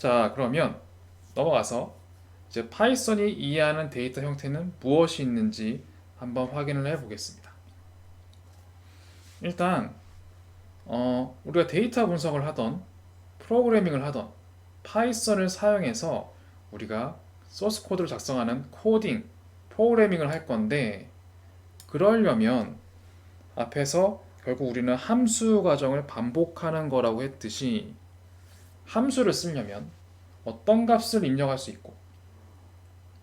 자, 그러면 넘어가서 이제 파이썬이 이해하는 데이터 형태는 무엇이 있는지 한번 확인을 해 보겠습니다. 일단 우리가 데이터 분석을 하던 프로그래밍을 하던 파이썬을 사용해서 우리가 소스 코드를 작성하는 코딩, 프로그래밍을 할 건데 그러려면 앞에서 결국 우리는 함수 과정을 반복하는 거라고 했듯이 함수를 쓰려면 어떤 값을 입력할 수 있고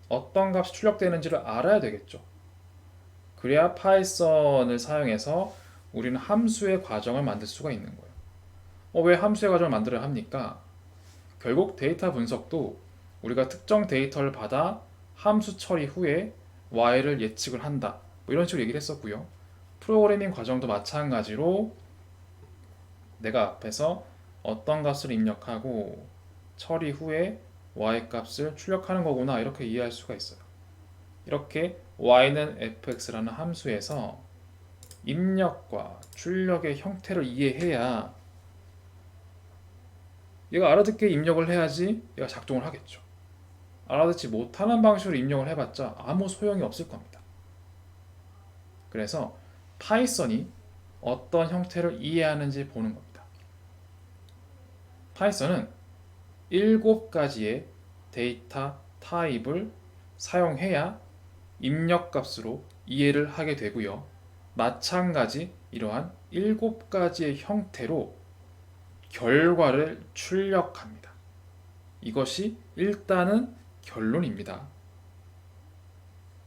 어떤 값이 출력되는지를 알아야 되겠죠. 그래야 파이썬을 사용해서 우리는 함수의 과정을 만들 수가 있는 거예요. 왜 함수의 과정을 만들어야 합니까? 결국 데이터 분석도 우리가 특정 데이터를 받아 함수 처리 후에 y를 예측을 한다. 뭐 이런 식으로 얘기를 했었고요. 프로그래밍 과정도 마찬가지로 내가 앞에서 어떤 값을 입력하고 처리 후에 y 값을 출력하는 거구나 이렇게 이해할 수가 있어요. 이렇게 y는 fx라는 함수에서 입력과 출력의 형태를 이해해야 얘가 알아듣게 입력을 해야지 얘가 작동을 하겠죠. 알아듣지 못하는 방식으로 입력을 해봤자 아무 소용이 없을 겁니다. 그래서 파이썬이 어떤 형태를 이해하는지 보는 겁니다. 파이썬은 7가지의 데이터 타입을 사용해야 입력값으로 이해를 하게 되고요. 마찬가지 이러한 7가지의 형태로 결과를 출력합니다. 이것이 일단은 결론입니다.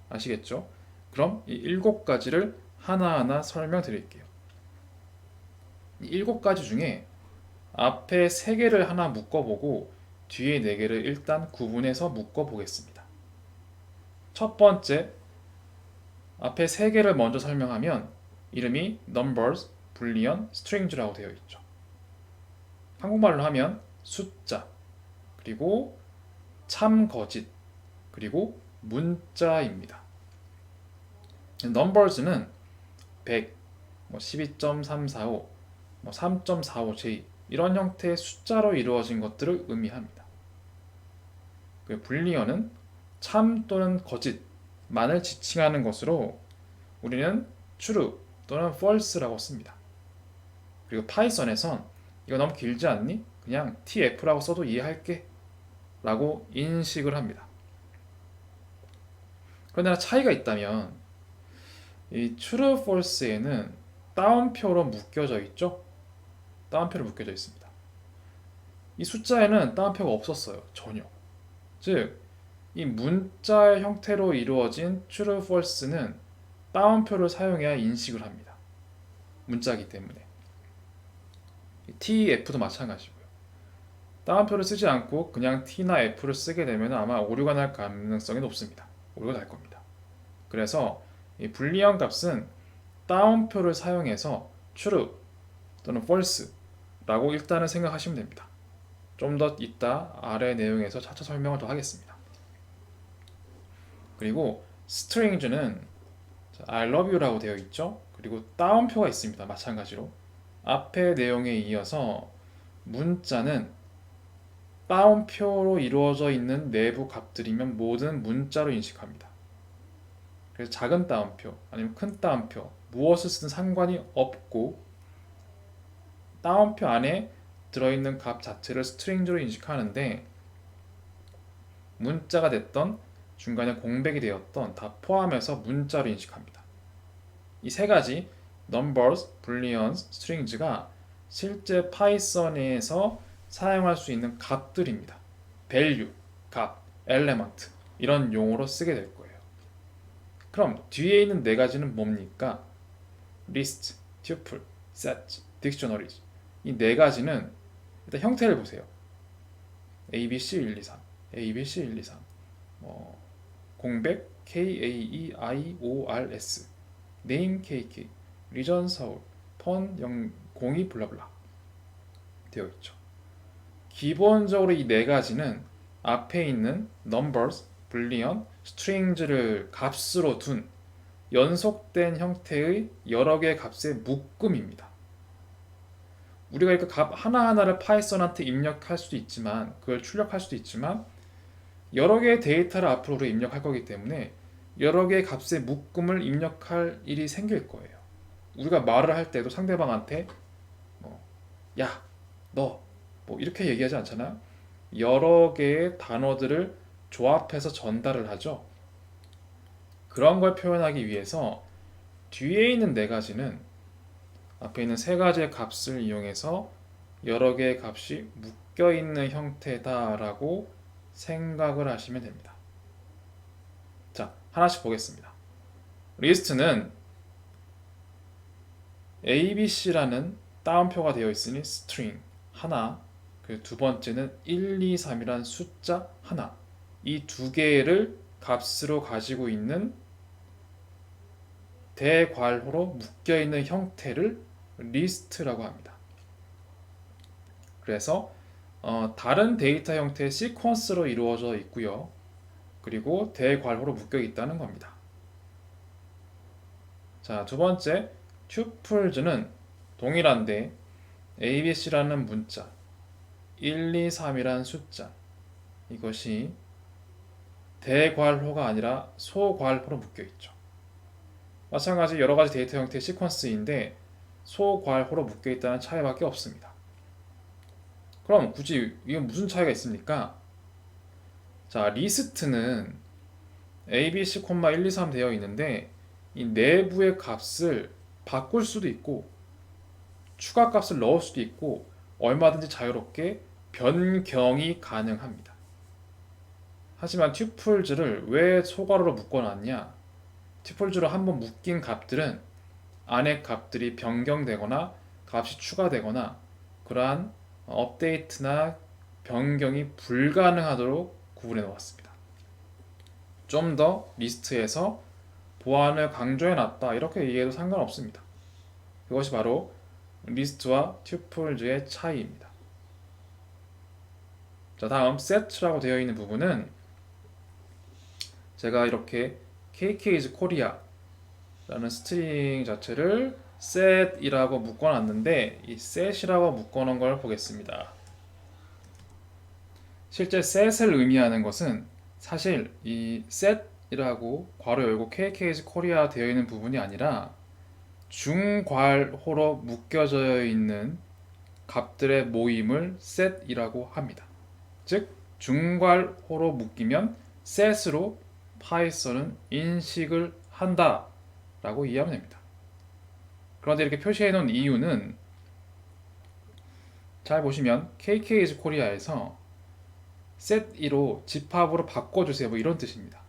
아시겠죠? 그럼 이 7가지를 하나하나 설명드릴게요. 이 7가지 중에 앞에 3개를 하나 묶어보고 뒤에 4개를 일단 구분해서 묶어보겠습니다. 첫 번째, 앞에 3개를 먼저 설명하면 이름이 numbers, boolean, strings라고 되어 있죠. 한국말로 하면 숫자, 그리고 참, 거짓, 그리고 문자입니다. numbers는 100, 12.345, 3.45j 이런 형태의 숫자로 이루어진 것들을 의미합니다. 불리언은 참 또는 거짓만을 지칭하는 것으로 우리는 true 또는 false라고 씁니다. 그리고 파이썬에선 이거 너무 길지 않니? 그냥 tf라고 써도 이해할게 라고 인식을 합니다. 그러나 차이가 있다면 이 true, false에는 따옴표로 묶여져 있죠? 따옴표로 묶여져 있습니다. 이 숫자에는 따옴표가 없었어요. 전혀. 즉, 이 문자 형태로 이루어진 true, false는 따옴표를 사용해야 인식을 합니다. 문자이기 때문에. tf도 마찬가지고요. 따옴표를 쓰지 않고 그냥 t나 f를 쓰게 되면 아마 오류가 날 가능성이 높습니다. 오류가 날 겁니다. 그래서 이 불리언 값은 따옴표를 사용해서 true 또는 false라고 일단은 생각하시면 됩니다. 좀 더 이따 아래 내용에서 차차 설명을 더 하겠습니다. 그리고 strings는 I love you라고 되어 있죠. 그리고 따옴표가 있습니다. 마찬가지로 앞의 내용에 이어서 문자는 따옴표로 이루어져 있는 내부 값들이면 모든 문자로 인식합니다. 그래서 작은 따옴표 아니면 큰 따옴표 무엇을 쓰든 상관이 없고 따옴표 안에 들어있는 값 자체를 스트링으로 인식하는데 문자가 됐던 중간에 공백이 되었던 다 포함해서 문자로 인식합니다. 이 3가지 numbers, booleans, strings가 실제 파이썬에서 사용할 수 있는 값들입니다. value, 값, element 이런 용어로 쓰게 될 거예요. 그럼 뒤에 있는 4가지는 뭡니까? list, tuple, set, dictionaries 이 4가지는 일단 형태를 보세요. ABC 1, 2, 3 ABC 1, 2, 3 공백 KAEIORS name KK region 서울 펀 02 블라블라 되어 있죠. 기본적으로 이 4가지는 앞에 있는 numbers, boolean, strings를 값으로 둔 연속된 형태의 여러 개의 값의 묶음입니다. 우리가 이렇게 값 하나하나를 파이썬한테 입력할 수도 있지만 그걸 출력할 수도 있지만 여러 개의 데이터를 앞으로 우리가 입력할 거기 때문에 여러 개의 값의 묶음을 입력할 일이 생길 거예요. 우리가 말을 할 때도 상대방한테 뭐, 야, 너, 뭐 이렇게 얘기하지 않잖아요. 여러 개의 단어들을 조합해서 전달을 하죠. 그런 걸 표현하기 위해서 뒤에 있는 네 가지는 앞에 있는 세 가지의 값을 이용해서 여러 개의 값이 묶여 있는 형태다라고 생각을 하시면 됩니다. 자, 하나씩 보겠습니다. 리스트는 ABC라는 따옴표가 되어 있으니 string 하나, 그리고 두 번째는 1, 2, 3이란 숫자 하나, 이 두 개를 값으로 가지고 있는 대괄호로 묶여 있는 형태를 리스트라고 합니다. 그래서 다른 데이터 형태의 시퀀스로 이루어져 있고요. 그리고 대괄호로 묶여 있다는 겁니다. 자, 두 번째, 튜플즈는 동일한데 ABC라는 문자, 1, 2, 3이란 숫자, 이것이 대괄호가 아니라 소괄호로 묶여 있죠. 마찬가지 여러 가지 데이터 형태의 시퀀스인데 소괄호로 묶여 있다는 차이밖에 없습니다. 그럼 굳이 이건 무슨 차이가 있습니까? 자, 리스트는 ABC, 1, 2, 3 되어 있는데 이 내부의 값을 바꿀 수도 있고 추가 값을 넣을 수도 있고 얼마든지 자유롭게 변경이 가능합니다. 하지만 튜플즈를 왜 소괄호로 묶어놨냐? 튜플즈로 한번 묶인 값들은 안에 값들이 변경되거나 값이 추가되거나 그러한 업데이트나 변경이 불가능하도록 구분해 놓았습니다. 좀 더 리스트에서 보안을 강조해 놨다 이렇게 얘기해도 상관없습니다. 그것이 바로 리스트와 튜플즈의 차이입니다. 자, 다음 set라고 되어 있는 부분은 제가 이렇게 KK's Korea라는 스트링 자체를 set이라고 묶어놨는데 이 set이라고 묶어놓은 걸 보겠습니다. 실제 set을 의미하는 것은 사실 이 set이라고 괄호 열고 KK's Korea 되어 있는 부분이 아니라 중괄호로 묶여져 있는 값들의 모임을 set이라고 합니다. 즉 중괄호로 묶이면 set으로 파이썬은 인식을 한다 라고 이해하면 됩니다. 그런데 이렇게 표시해 놓은 이유는 잘 보시면 KK's Korea에서 set2로 집합으로 바꿔주세요 뭐 이런 뜻입니다.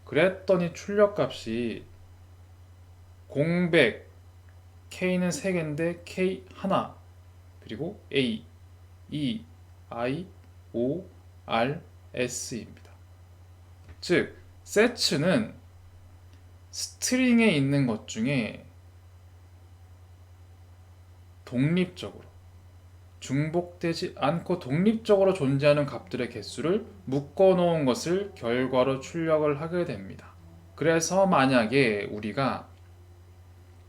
그랬더니 출력값이 공백 K는 3개인데 K 하나 그리고 A, E, I, O, R, S입니다. 즉 set는 스트링에 있는 것 중에 독립적으로 중복되지 않고 독립적으로 존재하는 값들의 개수를 묶어 놓은 것을 결과로 출력을 하게 됩니다. 그래서 만약에 우리가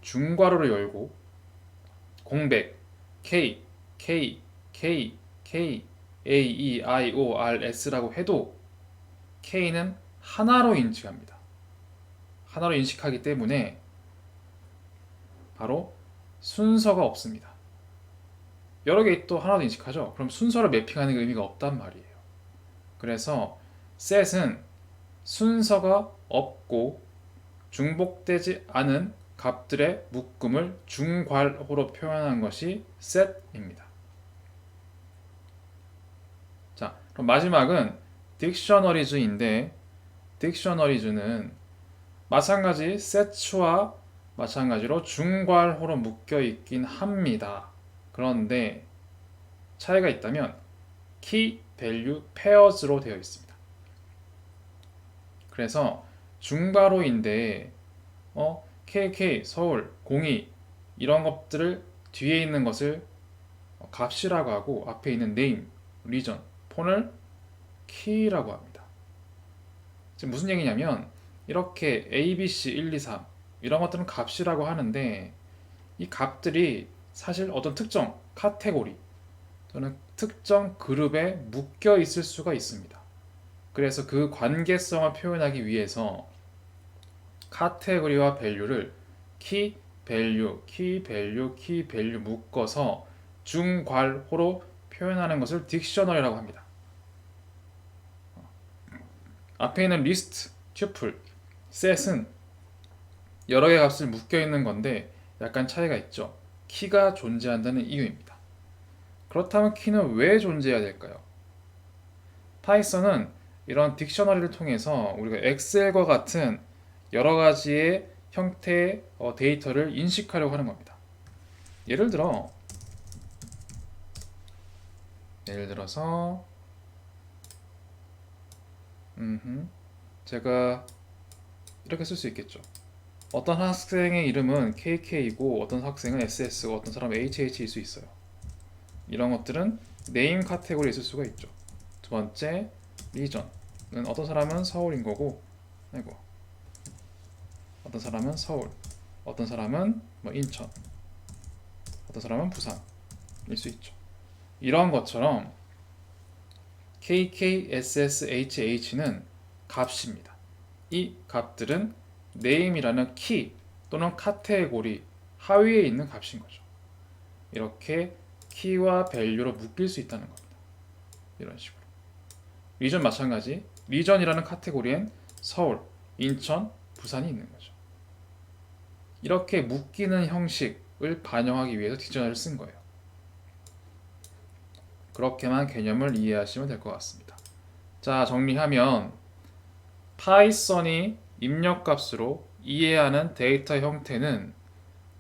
중괄호를 열고 공백 K, K, K, K, A, E, I, O, R, S라고 해도 K는 하나로 인식합니다. 하나로 인식하기 때문에 바로 순서가 없습니다. 여러 개 또 하나로 인식하죠. 그럼 순서를 매핑하는 게 의미가 없단 말이에요. 그래서 set은 순서가 없고 중복되지 않은 값들의 묶음을 중괄호로 표현한 것이 set입니다. 자, 그럼 마지막은 dictionaries인데 dictionaries는 마찬가지 set와 마찬가지로 중괄호로 묶여 있긴 합니다. 그런데 차이가 있다면 key value pairs로 되어 있습니다. 그래서 중괄호인데 KK, 서울, 02 이런 것들을 뒤에 있는 것을 값이라고 하고 앞에 있는 name, region, 폰을 key라고 합니다. 지금 무슨 얘기냐면 이렇게 ABC 1, 2, 3 이런 것들은 값이라고 하는데 이 값들이 사실 어떤 특정 카테고리 또는 특정 그룹에 묶여 있을 수가 있습니다. 그래서 그 관계성을 표현하기 위해서 카테고리와 밸류를 키, 밸류, 키, 밸류, 키, 밸류 묶어서 중괄호로 표현하는 것을 딕셔너리라고 합니다. 앞에 있는 리스트, 튜플, 셋은 여러 개의 값을 묶여 있는 건데 약간 차이가 있죠. 키가 존재한다는 이유입니다. 그렇다면 키는 왜 존재해야 될까요? 파이썬은 이런 딕셔너리를 통해서 우리가 엑셀과 같은 여러 가지의 형태의 데이터를 인식하려고 하는 겁니다. 예를 들어서 제가 이렇게 쓸 수 있겠죠. 어떤 학생의 이름은 KK이고 어떤 학생은 SS고 어떤 사람은 HH일 수 있어요. 이런 것들은 네임 카테고리에 있을 수가 있죠. 두 번째, 리전은 어떤 사람은 서울인 거고, 아이고, 어떤 사람은 서울, 어떤 사람은 뭐 인천, 어떤 사람은 부산일 수 있죠. 이런 것처럼 KK, SS, HH는 값입니다. 이 값들은 name이라는 키 또는 카테고리 하위에 있는 값인 거죠. 이렇게 키와 밸류로 묶일 수 있다는 겁니다. 이런 식으로. 리전 마찬가지. 리전이라는 카테고리엔 서울, 인천, 부산이 있는 거죠. 이렇게 묶이는 형식을 반영하기 위해서 딕셔너리를 쓴 거예요. 그렇게만 개념을 이해하시면 될 것 같습니다. 자, 정리하면 파이썬이 입력값으로 이해하는 데이터 형태는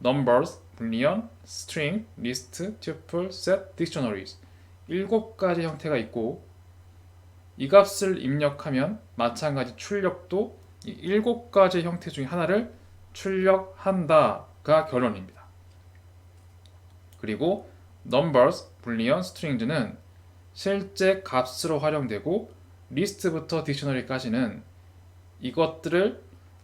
numbers, boolean, string, list, tuple, set, dictionaries 7가지 형태가 있고 이 값을 입력하면 마찬가지 출력도 이 7가지 형태 중에 하나를 출력한다가 결론입니다. 그리고 numbers, boolean, strings는 실제 값으로 활용되고 list부터 dictionary까지는 이것들을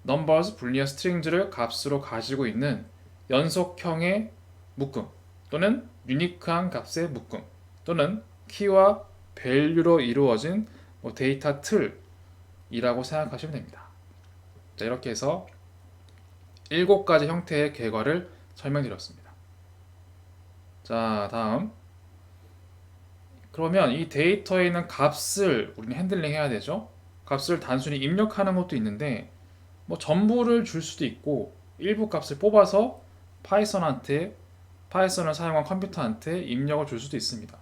numbers, boolean, strings를 값으로 가지고 있는 연속형의 묶음 또는 유니크한 값의 묶음 또는 키와 밸류로 이루어진 데이터 틀이라고 생각하시면 됩니다. 자, 이렇게 해서 7가지 형태의 결과를 설명드렸습니다. 자, 다음. 그러면 이 데이터에 있는 값을 우리는 핸들링 해야 되죠. 값을 단순히 입력하는 것도 있는데 뭐 전부를 줄 수도 있고 일부 값을 뽑아서 파이썬을 사용한 컴퓨터한테 입력을 줄 수도 있습니다.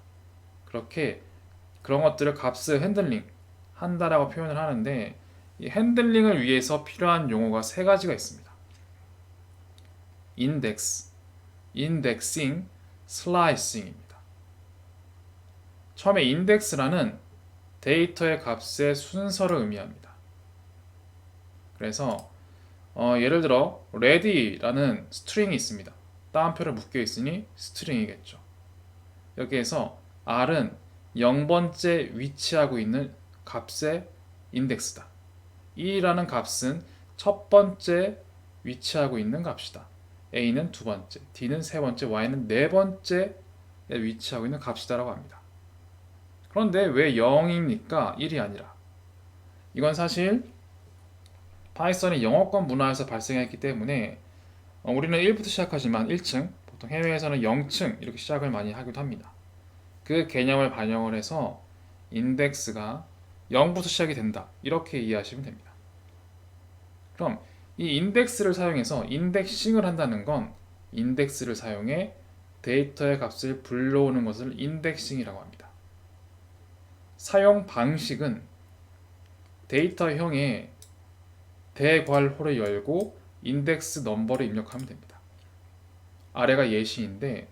그렇게 그런 것들을 값을 핸들링 한다라고 표현을 하는데 이 핸들링을 위해서 필요한 용어가 3가지가 있습니다. 인덱스, 인덱싱, 슬라이싱입니다. 처음에 인덱스라는 데이터의 값의 순서를 의미합니다. 그래서 예를 들어 ready라는 스트링이 있습니다. 따옴표를 묶여 있으니 스트링이겠죠. 여기에서 r은 0번째 위치하고 있는 값의 인덱스다. e라는 값은 첫 번째 위치하고 있는 값이다. a는 두 번째, d는 세 번째, y는 네 번째 위치하고 있는 값이다라고 합니다. 그런데 왜 0입니까? 1이 아니라. 이건 사실 파이썬이 영어권 문화에서 발생했기 때문에 우리는 1부터 시작하지만 1층, 보통 해외에서는 0층 이렇게 시작을 많이 하기도 합니다. 그 개념을 반영을 해서 인덱스가 0부터 시작이 된다. 이렇게 이해하시면 됩니다. 그럼 이 인덱스를 사용해서 인덱싱을 한다는 건 인덱스를 사용해 데이터의 값을 불러오는 것을 인덱싱이라고 합니다. 사용 방식은 데이터형에 대괄호를 열고 인덱스 넘버를 입력하면 됩니다. 아래가 예시인데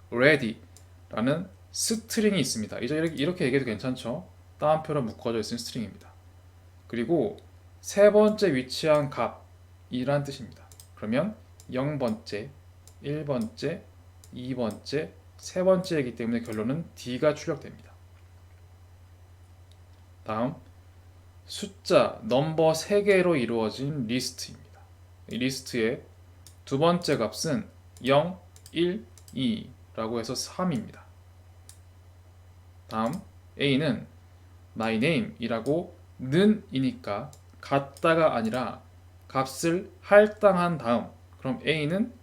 ready라는 스트링이 있습니다. 이렇게 얘기해도 괜찮죠? 따옴표로 묶어져 있는 스트링입니다. 그리고 세 번째 위치한 값이란 뜻입니다. 그러면 0번째, 1번째, 2번째, 세 번째이기 때문에 결론은 D가 출력됩니다. 다음 숫자, 넘버 3개로 이루어진 리스트입니다. 이 리스트의 두 번째 값은 0, 1, 2라고 해서 3입니다. 다음 A는 my name 이라고 는 이니까 같다가 아니라 값을 할당한 다음, 그럼 A는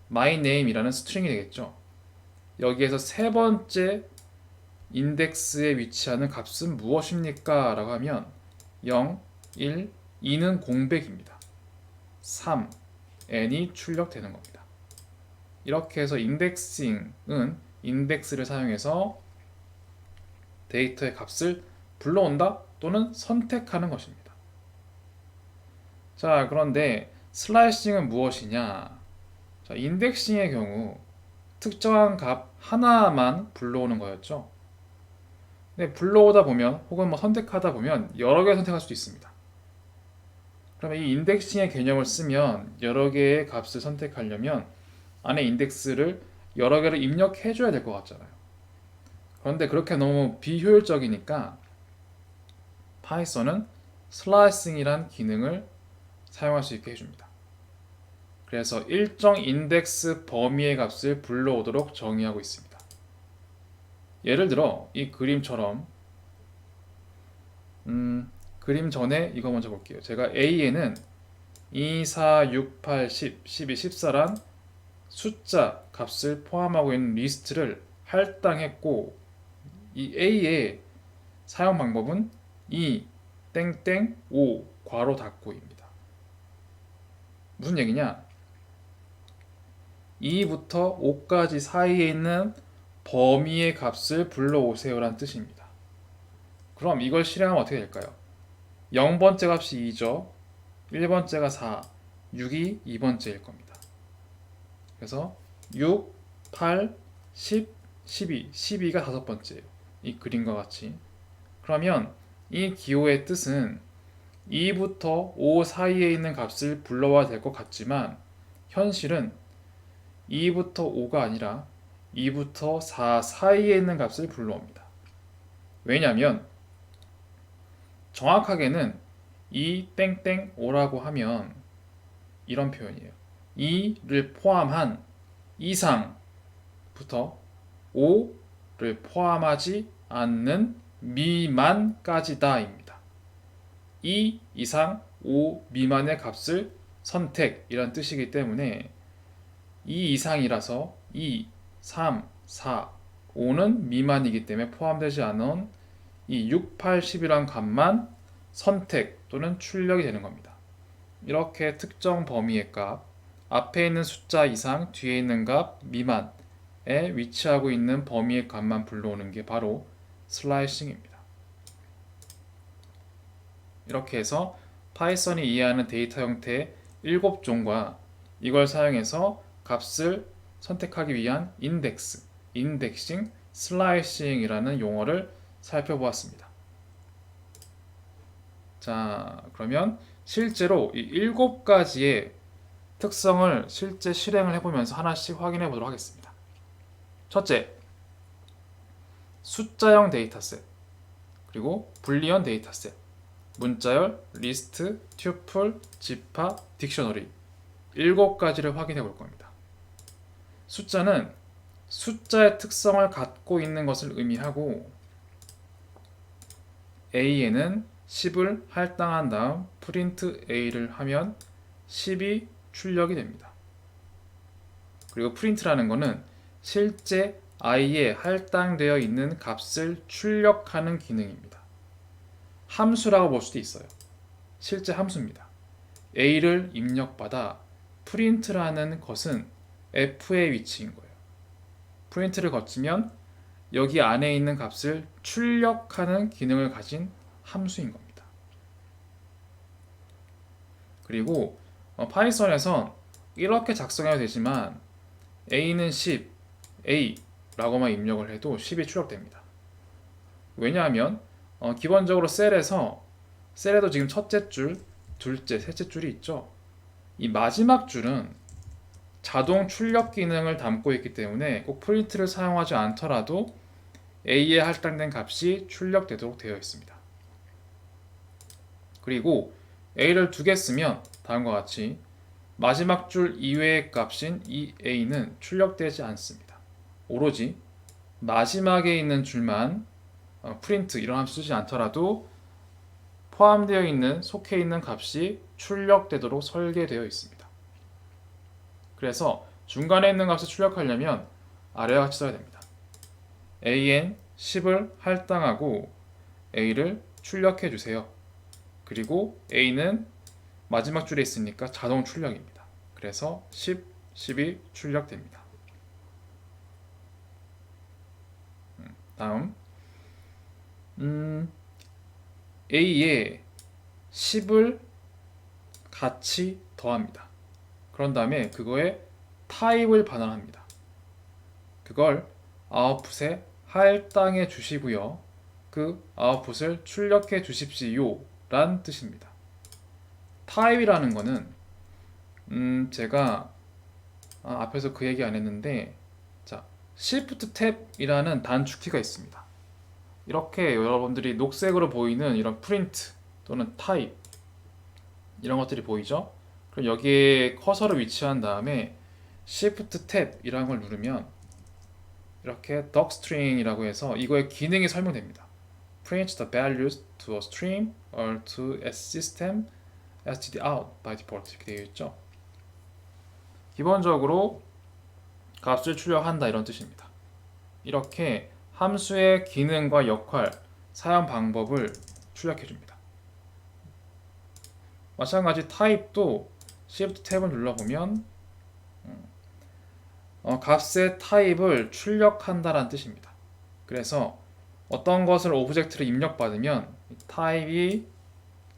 my name 이라는 스트링이 되겠죠. 여기에서 세 번째 인덱스에 위치하는 값은 무엇입니까? 라고 하면 0, 1, 2는 공백입니다. 3, n이 출력되는 겁니다. 이렇게 해서 인덱싱은 인덱스를 사용해서 데이터의 값을 불러온다 또는 선택하는 것입니다. 자, 그런데 슬라이싱은 무엇이냐? 자, 인덱싱의 경우 특정한 값 하나만 불러오는 거였죠. 근데 불러오다 보면 혹은 뭐 선택하다 보면 여러 개 선택할 수도 있습니다. 그러면 이 인덱싱의 개념을 쓰면 여러 개의 값을 선택하려면 안에 인덱스를 여러 개를 입력해 줘야 될 것 같잖아요. 그런데 그렇게 너무 비효율적이니까 파이썬은 슬라이싱이란 기능을 사용할 수 있게 해줍니다. 그래서 일정 인덱스 범위의 값을 불러오도록 정의하고 있습니다. 예를 들어 이 그림처럼 그림 전에 이거 먼저 볼게요. 제가 A에는 2, 4, 6, 8, 10, 12, 14란 숫자 값을 포함하고 있는 리스트를 할당했고 이 A의 사용 방법은 2, 땡땡, 5, 괄호 닫고입니다. 무슨 얘기냐? 2부터 5까지 사이에 있는 범위의 값을 불러오세요라는 뜻입니다. 그럼 이걸 실행하면 어떻게 될까요? 0번째 값이 2죠. 1번째가 4, 6이 2번째일 겁니다. 그래서 6, 8, 10, 12, 12가 5번째예요. 이 그림과 같이. 그러면 이 기호의 뜻은 2부터 5 사이에 있는 값을 불러와야 될 것 같지만 현실은 2부터 5가 아니라 2부터 4 사이에 있는 값을 불러옵니다. 왜냐하면 정확하게는 2 땡땡 5라고 하면 이런 표현이에요. 2를 포함한 이상부터 5를 포함하지 않는 미만까지다 입니다. 2 이상 5 미만의 값을 선택이란 뜻이기 때문에 2 이상이라서 2, 3, 4, 5는 미만이기 때문에 포함되지 않은 이 6, 8, 10이란 값만 선택 또는 출력이 되는 겁니다. 이렇게 특정 범위의 값, 앞에 있는 숫자 이상, 뒤에 있는 값 미만에 위치하고 있는 범위의 값만 불러오는 게 바로 슬라이싱입니다. 이렇게 해서 파이썬이 이해하는 데이터 형태의 7종과 이걸 사용해서 값을 선택하기 위한 인덱스, 인덱싱, 슬라이싱이라는 용어를 살펴보았습니다. 자, 그러면 실제로 이 7가지의 특성을 실제 실행을 해보면서 하나씩 확인해 보도록 하겠습니다. 첫째, 숫자형 데이터셋, 그리고 불리언 데이터셋, 문자열, 리스트, 튜플, 집합, 딕셔너리 7가지를 확인해 볼 겁니다. 숫자는 숫자의 특성을 갖고 있는 것을 의미하고 A에는 10을 할당한 다음 프린트 A를 하면 10이 출력이 됩니다. 그리고 프린트라는 것은 실제 i에 할당되어 있는 값을 출력하는 기능입니다. 함수라고 볼 수도 있어요. 실제 함수입니다. A를 입력받아 프린트라는 것은 F의 위치인 거예요. 프린트를 거치면 여기 안에 있는 값을 출력하는 기능을 가진 함수인 겁니다. 그리고 파이썬에선 이렇게 작성해도 되지만 A는 10, A라고만 입력을 해도 10이 출력됩니다. 왜냐하면 기본적으로 셀에도 지금 첫째 줄, 둘째, 셋째 줄이 있죠. 이 마지막 줄은 자동 출력 기능을 담고 있기 때문에 꼭 프린트를 사용하지 않더라도 A에 할당된 값이 출력되도록 되어 있습니다. 그리고 A를 2개 쓰면 다음과 같이 마지막 줄 이외의 값인 이 a는 출력되지 않습니다. 오로지 마지막에 있는 줄만 프린트 이런 함수 쓰지 않더라도 포함되어 있는 속해 있는 값이 출력되도록 설계되어 있습니다. 그래서 중간에 있는 값을 출력하려면 아래와 같이 써야 됩니다. an 10을 할당하고 a를 출력해 주세요. 그리고 a는 마지막 줄에 있으니까 자동 출력입니다. 그래서 10, 10이 출력됩니다. 다음 a에 10을 같이 더합니다. 그런 다음에 그거에 타입을 반환합니다. 그걸 아웃풋에 할당해 주시고요. 그 아웃풋을 출력해 주십시오 란 뜻입니다. 타입이라는 거는 제가 앞에서 그 얘기 안 했는데, 자, Shift 탭이라는 단축키가 있습니다. 이렇게 여러분들이 녹색으로 보이는 이런 프린트 또는 타입 이런 것들이 보이죠? 그럼 여기에 커서를 위치한 다음에 Shift 탭이라는 걸 누르면 이렇게 docstring이라고 해서 이거의 기능이 설명됩니다. Print the values to a stream or to a system stdout by default 이렇게 되어 있죠. 기본적으로 값을 출력한다 이런 뜻입니다. 이렇게 함수의 기능과 역할, 사용 방법을 출력해 줍니다. 마찬가지 타입도 Shift 탭을 눌러보면 값의 타입을 출력한다라는 뜻입니다. 그래서 어떤 것을 오브젝트를 입력받으면 타입이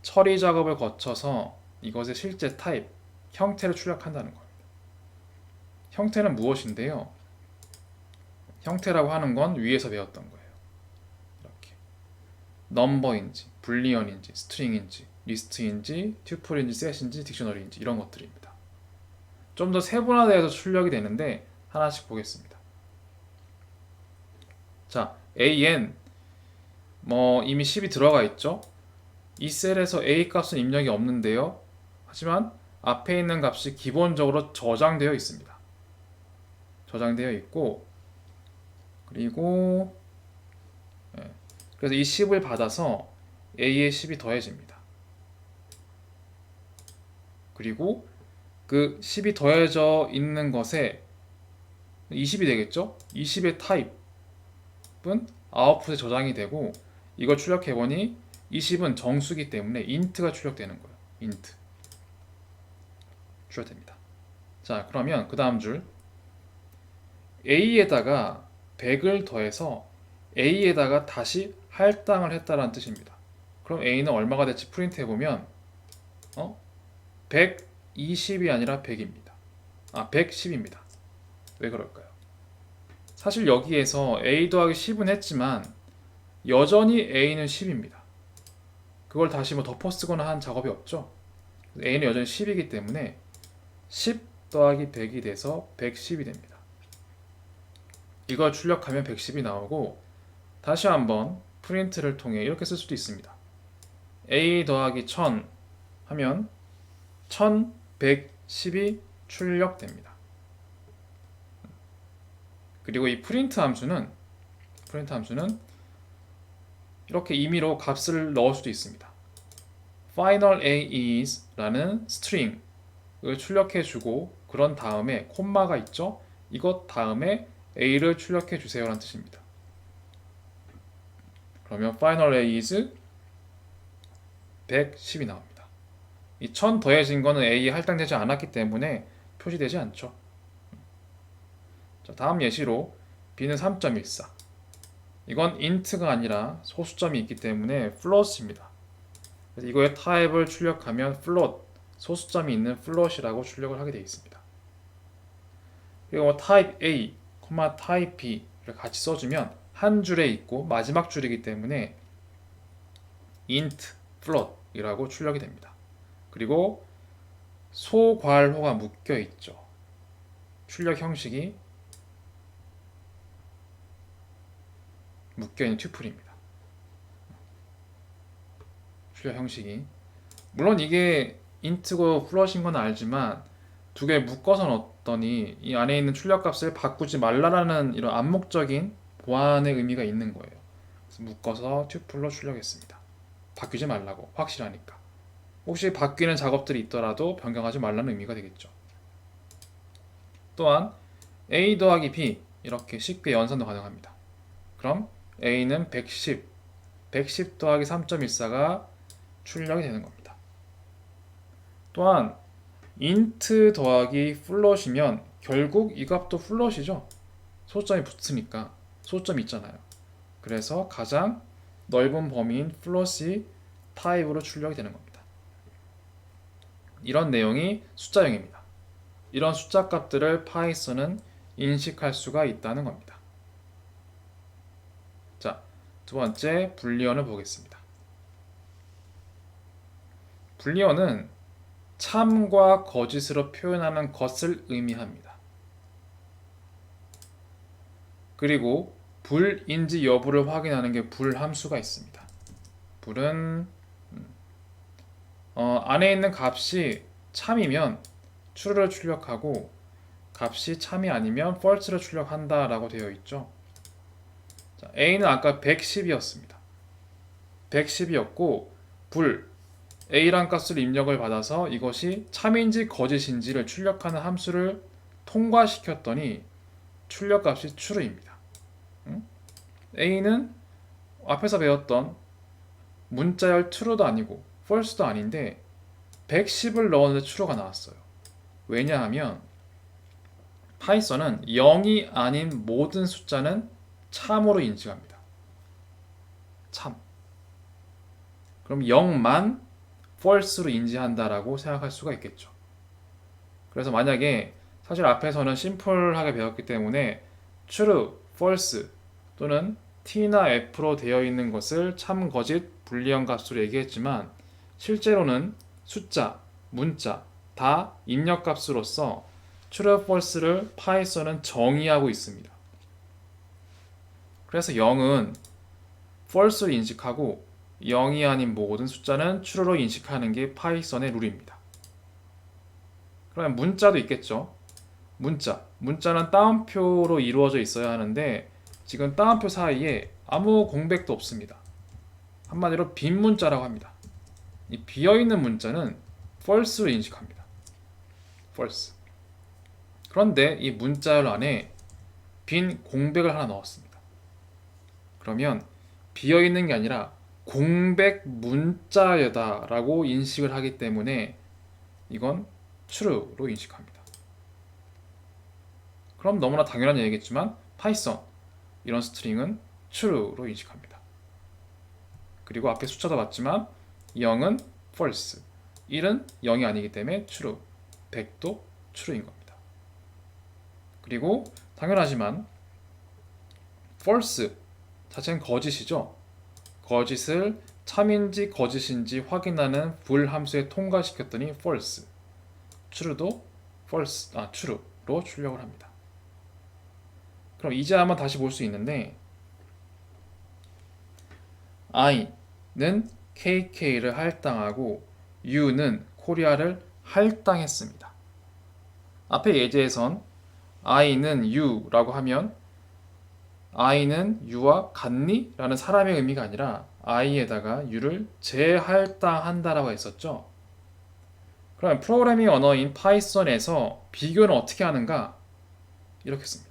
처리 작업을 거쳐서 이것의 실제 타입, 형태를 출력한다는 겁니다. 형태는 무엇인데요? 형태라고 하는 건 위에서 배웠던 거예요. 이렇게 넘버인지, 불리언인지, 스트링인지, 리스트인지, 튜플인지, 셋인지, 딕셔너리인지 이런 것들입니다. 좀 더 세분화되어서 출력이 되는데 하나씩 보겠습니다. 자, AN 이미 10이 들어가 있죠? 이 셀에서 A 값은 입력이 없는데요. 하지만 앞에 있는 값이 기본적으로 저장되어 있습니다. 저장되어 있고, 그리고 그래서 이 10을 받아서 A에 10이 더해집니다. 그리고 그 10이 더해져 있는 것에 20이 되겠죠? 20의 타입은 아웃풋에 저장이 되고, 이걸 출력해보니 20은 정수기 때문에 int가 출력되는 거예요. int 출력됩니다. 자, 그러면 그 다음 줄 a에다가 100을 더해서 a에다가 다시 할당을 했다라는 뜻입니다. 그럼 a는 얼마가 될지 프린트 해보면 120이 아니라 100입니다. 110입니다. 왜 그럴까요? 사실 여기에서 a 더하기 10은 했지만 여전히 a는 10입니다. 그걸 다시 덮어 쓰거나 한 작업이 없죠. a는 여전히 10이기 때문에 10 더하기 100이 돼서 110이 됩니다. 이걸 출력하면 110이 나오고, 다시 한번 프린트를 통해 이렇게 쓸 수도 있습니다. a 더하기 1000 하면 1110이 출력됩니다. 그리고 이 프린트 함수는 이렇게 임의로 값을 넣을 수도 있습니다. final a is 라는 string을 출력해주고, 그런 다음에 콤마가 있죠? 이것 다음에 a를 출력해주세요 라는 뜻입니다. 그러면 final a is 110이 나옵니다. 이 1000 더해진 거는 a에 할당되지 않았기 때문에 표시되지 않죠. 자, 다음 예시로 b는 3.14. 이건 int가 아니라 소수점이 있기 때문에 float입니다. 그래서 이거의 타입을 출력하면 float, 소수점이 있는 float이라고 출력을 하게 되어 있습니다. 그리고 타입 A, 타입 B를 같이 써주면 한 줄에 있고 마지막 줄이기 때문에 int float이라고 출력이 됩니다. 그리고 소괄호가 묶여 있죠. 출력 형식이 묶여있는 튜플입니다. 출력 형식이 물론 이게 int고 플롯인 건 알지만 두 개 묶어서 넣었더니 이 안에 있는 출력값을 바꾸지 말라라는 이런 암묵적인 보안의 의미가 있는 거예요. 그래서 묶어서 튜플로 출력했습니다. 바뀌지 말라고, 확실하니까. 혹시 바뀌는 작업들이 있더라도 변경하지 말라는 의미가 되겠죠. 또한 A 더하기 B 이렇게 쉽게 연산도 가능합니다. 그럼 A는 110 더하기 3.14가 출력이 되는 겁니다. 또한 int 더하기 플롯이면 결국 이 값도 플롯이죠. 소점이 붙으니까 소점이 있잖아요. 그래서 가장 넓은 범위인 플롯이 타입으로 출력이 되는 겁니다. 이런 내용이 숫자형입니다. 이런 숫자 값들을 파이썬은 인식할 수가 있다는 겁니다. 자, 두 번째 불리언을 보겠습니다. 불리언은 참과 거짓으로 표현하는 것을 의미합니다. 그리고 불인지 여부를 확인하는 게 불함수가 있습니다. 불은 안에 있는 값이 참이면 true를 출력하고 값이 참이 아니면 false를 출력한다 라고 되어 있죠. 자, A는 아까 110이었습니다. 110이었고 불 A란 값을 입력을 받아서 이것이 참인지 거짓인지를 출력하는 함수를 통과시켰더니 출력값이 true입니다. A는 앞에서 배웠던 문자열 true도 아니고 false도 아닌데 110을 넣었는데 true가 나왔어요. 왜냐하면 파이썬은 0이 아닌 모든 숫자는 참으로 인식합니다. 참. 그럼 0만 false로 인지한다라고 생각할 수가 있겠죠. 그래서 만약에 사실 앞에서는 심플하게 배웠기 때문에 true, false 또는 t나 f로 되어 있는 것을 참, 거짓, 불리한 값으로 얘기했지만 실제로는 숫자, 문자 다 입력 값으로서 true, false를 파이썬은 정의하고 있습니다. 그래서 0은 false로 인식하고 0이 아닌 모든 숫자는 true로 인식하는 게 파이썬의 룰입니다. 그러면 문자도 있겠죠. 문자는 따옴표로 이루어져 있어야 하는데 지금 따옴표 사이에 아무 공백도 없습니다. 한마디로 빈 문자라고 합니다. 이 비어있는 문자는 false로 인식합니다. false. 그런데 이 문자열 안에 빈 공백을 하나 넣었습니다. 그러면 비어있는 게 아니라 공백 문자여다 라고 인식을 하기 때문에 이건 true로 인식합니다. 그럼 너무나 당연한 얘기겠지만 파이썬 이런 스트링은 true로 인식합니다. 그리고 앞에 숫자도 맞지만 0은 false, 1은 0이 아니기 때문에 true, 100도 true인 겁니다. 그리고 당연하지만 false 자체는 거짓이죠. 거짓을 참인지 거짓인지 확인하는 불함수에 통과시켰더니 false, true도 true로 출력을 합니다. 그럼 이제 한번 다시 볼 수 있는데 I는 KK를 할당하고 U는 코리아를 할당했습니다. 앞에 예제에선 I는 U라고 하면 I는 U와 같니? 라는 사람의 의미가 아니라 I에다가 U를 재할당한다라고 했었죠. 그럼 프로그래밍 언어인 파이썬에서 비교는 어떻게 하는가? 이렇게 씁니다.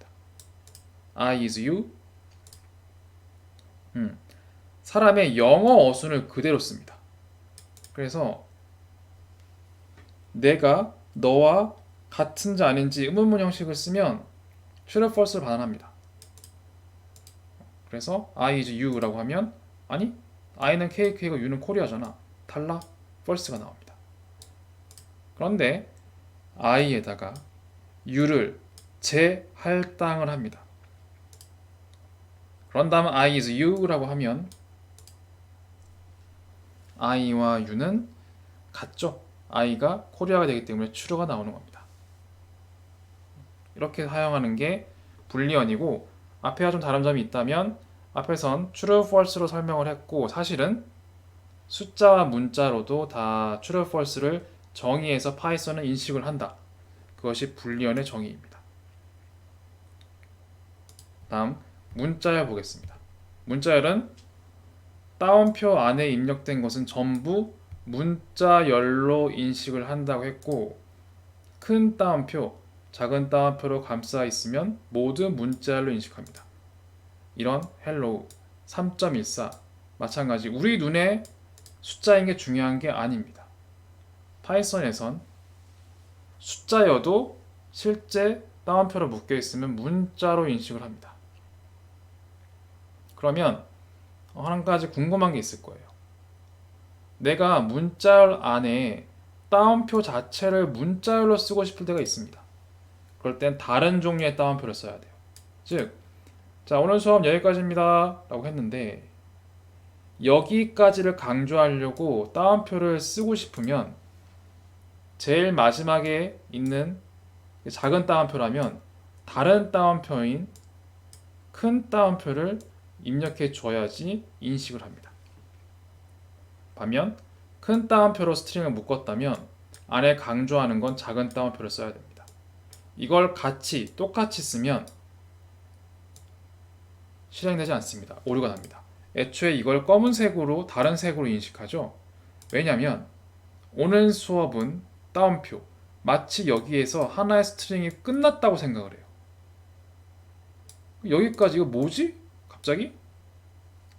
I is you. 사람의 영어 어순을 그대로 씁니다. 그래서 내가 너와 같은지 아닌지 의문문 형식을 쓰면 true, false를 반환합니다. 그래서 I is you라고 하면 아니, I는 KK고 U는 코리아잖아. 달라. false가 나옵니다. 그런데 I에다가 U를 재할당을 합니다. 그런 다음 I is you라고 하면 I와 U는 같죠. I가 코리아가 되기 때문에 true가 나오는 겁니다. 이렇게 사용하는 게 불리언이고 앞에와 좀 다른 점이 있다면 앞에선 true, false로 설명을 했고 사실은 숫자와 문자로도 다 true, false를 정의해서 파이썬은 인식을 한다. 그것이 불리언의 정의입니다. 다음 문자열 보겠습니다. 문자열은 따옴표 안에 입력된 것은 전부 문자열로 인식을 한다고 했고, 큰 따옴표, 작은 따옴표로 감싸 있으면 모두 문자열로 인식합니다. 이런 hello 3.14 마찬가지 우리 눈에 숫자인 게 중요한 게 아닙니다. 파이썬에선 숫자여도 실제 따옴표로 묶여 있으면 문자로 인식을 합니다. 그러면 한 가지 궁금한 게 있을 거예요. 내가 문자열 안에 따옴표 자체를 문자열로 쓰고 싶을 때가 있습니다. 그럴 땐 다른 종류의 따옴표를 써야 돼요. 즉, 자, 오늘 수업 여기까지입니다 라고 했는데, 여기까지를 강조하려고 따옴표를 쓰고 싶으면 제일 마지막에 있는 작은 따옴표라면 다른 따옴표인 큰 따옴표를 입력해 줘야지 인식을 합니다. 반면 큰 따옴표로 스트링을 묶었다면 안에 강조하는 건 작은 따옴표를 써야 됩니다. 이걸 똑같이 쓰면 실행되지 않습니다. 오류가 납니다. 애초에 이걸 검은색으로 다른 색으로 인식하죠. 왜냐하면 오늘 수업은 따옴표, 마치 여기에서 하나의 스트링이 끝났다고 생각을 해요. 여기까지 이거 뭐지? 갑자기?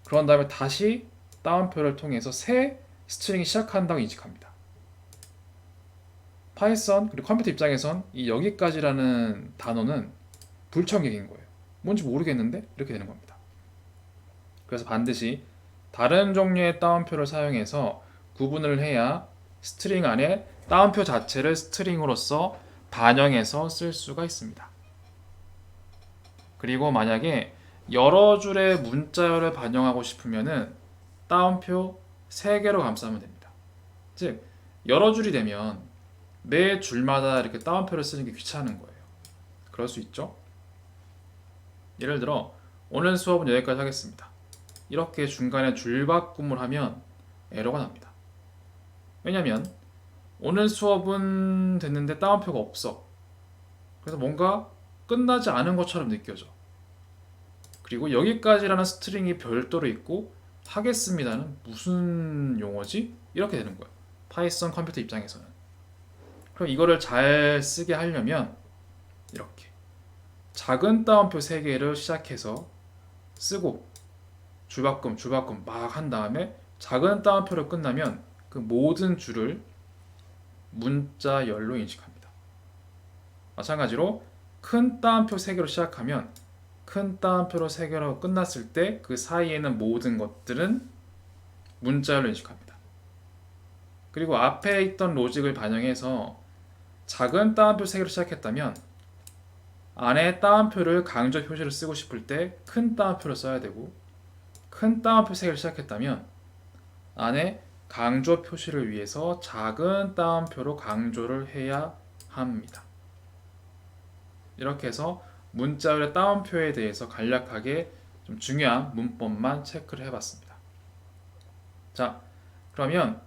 그런 다음에 다시 따옴표를 통해서 새 스트링이 시작한다고 인식합니다. 파이썬 그리고 컴퓨터 입장에선 이 여기까지라는 단어는 불청객인 거예요. 뭔지 모르겠는데 이렇게 되는 겁니다. 그래서 반드시 다른 종류의 따옴표를 사용해서 구분을 해야 스트링 안에 따옴표 자체를 스트링으로서 반영해서 쓸 수가 있습니다. 그리고 만약에 여러 줄의 문자열을 반영하고 싶으면은 따옴표 3개로 감싸면 됩니다. 즉, 여러 줄이 되면 매 줄마다 이렇게 따옴표를 쓰는 게 귀찮은 거예요. 그럴 수 있죠. 예를 들어 오늘 수업은 여기까지 하겠습니다. 이렇게 중간에 줄바꿈을 하면 에러가 납니다. 왜냐면 오늘 수업은 됐는데 따옴표가 없어. 그래서 뭔가 끝나지 않은 것처럼 느껴져. 그리고 여기까지라는 스트링이 별도로 있고 하겠습니다는 무슨 용어지? 이렇게 되는 거예요. 파이썬 컴퓨터 입장에서는. 그럼 이거를 잘 쓰게 하려면 이렇게 작은 따옴표 3개를 시작해서 쓰고 줄바꿈 막 한 다음에 작은 따옴표로 끝나면 그 모든 줄을 문자열로 인식합니다. 마찬가지로 큰 따옴표 3개로 시작하면 큰 따옴표로 3개로 끝났을 때 그 사이에는 모든 것들은 문자열로 인식합니다. 그리고 앞에 있던 로직을 반영해서 작은 따옴표 3개로 시작했다면 안에 따옴표를 강조 표시를 쓰고 싶을 때 큰 따옴표를 써야 되고, 큰 따옴표 3개를 시작했다면 안에 강조 표시를 위해서 작은 따옴표로 강조를 해야 합니다. 이렇게 해서 문자열의 따옴표에 대해서 간략하게 좀 중요한 문법만 체크를 해봤습니다. 자, 그러면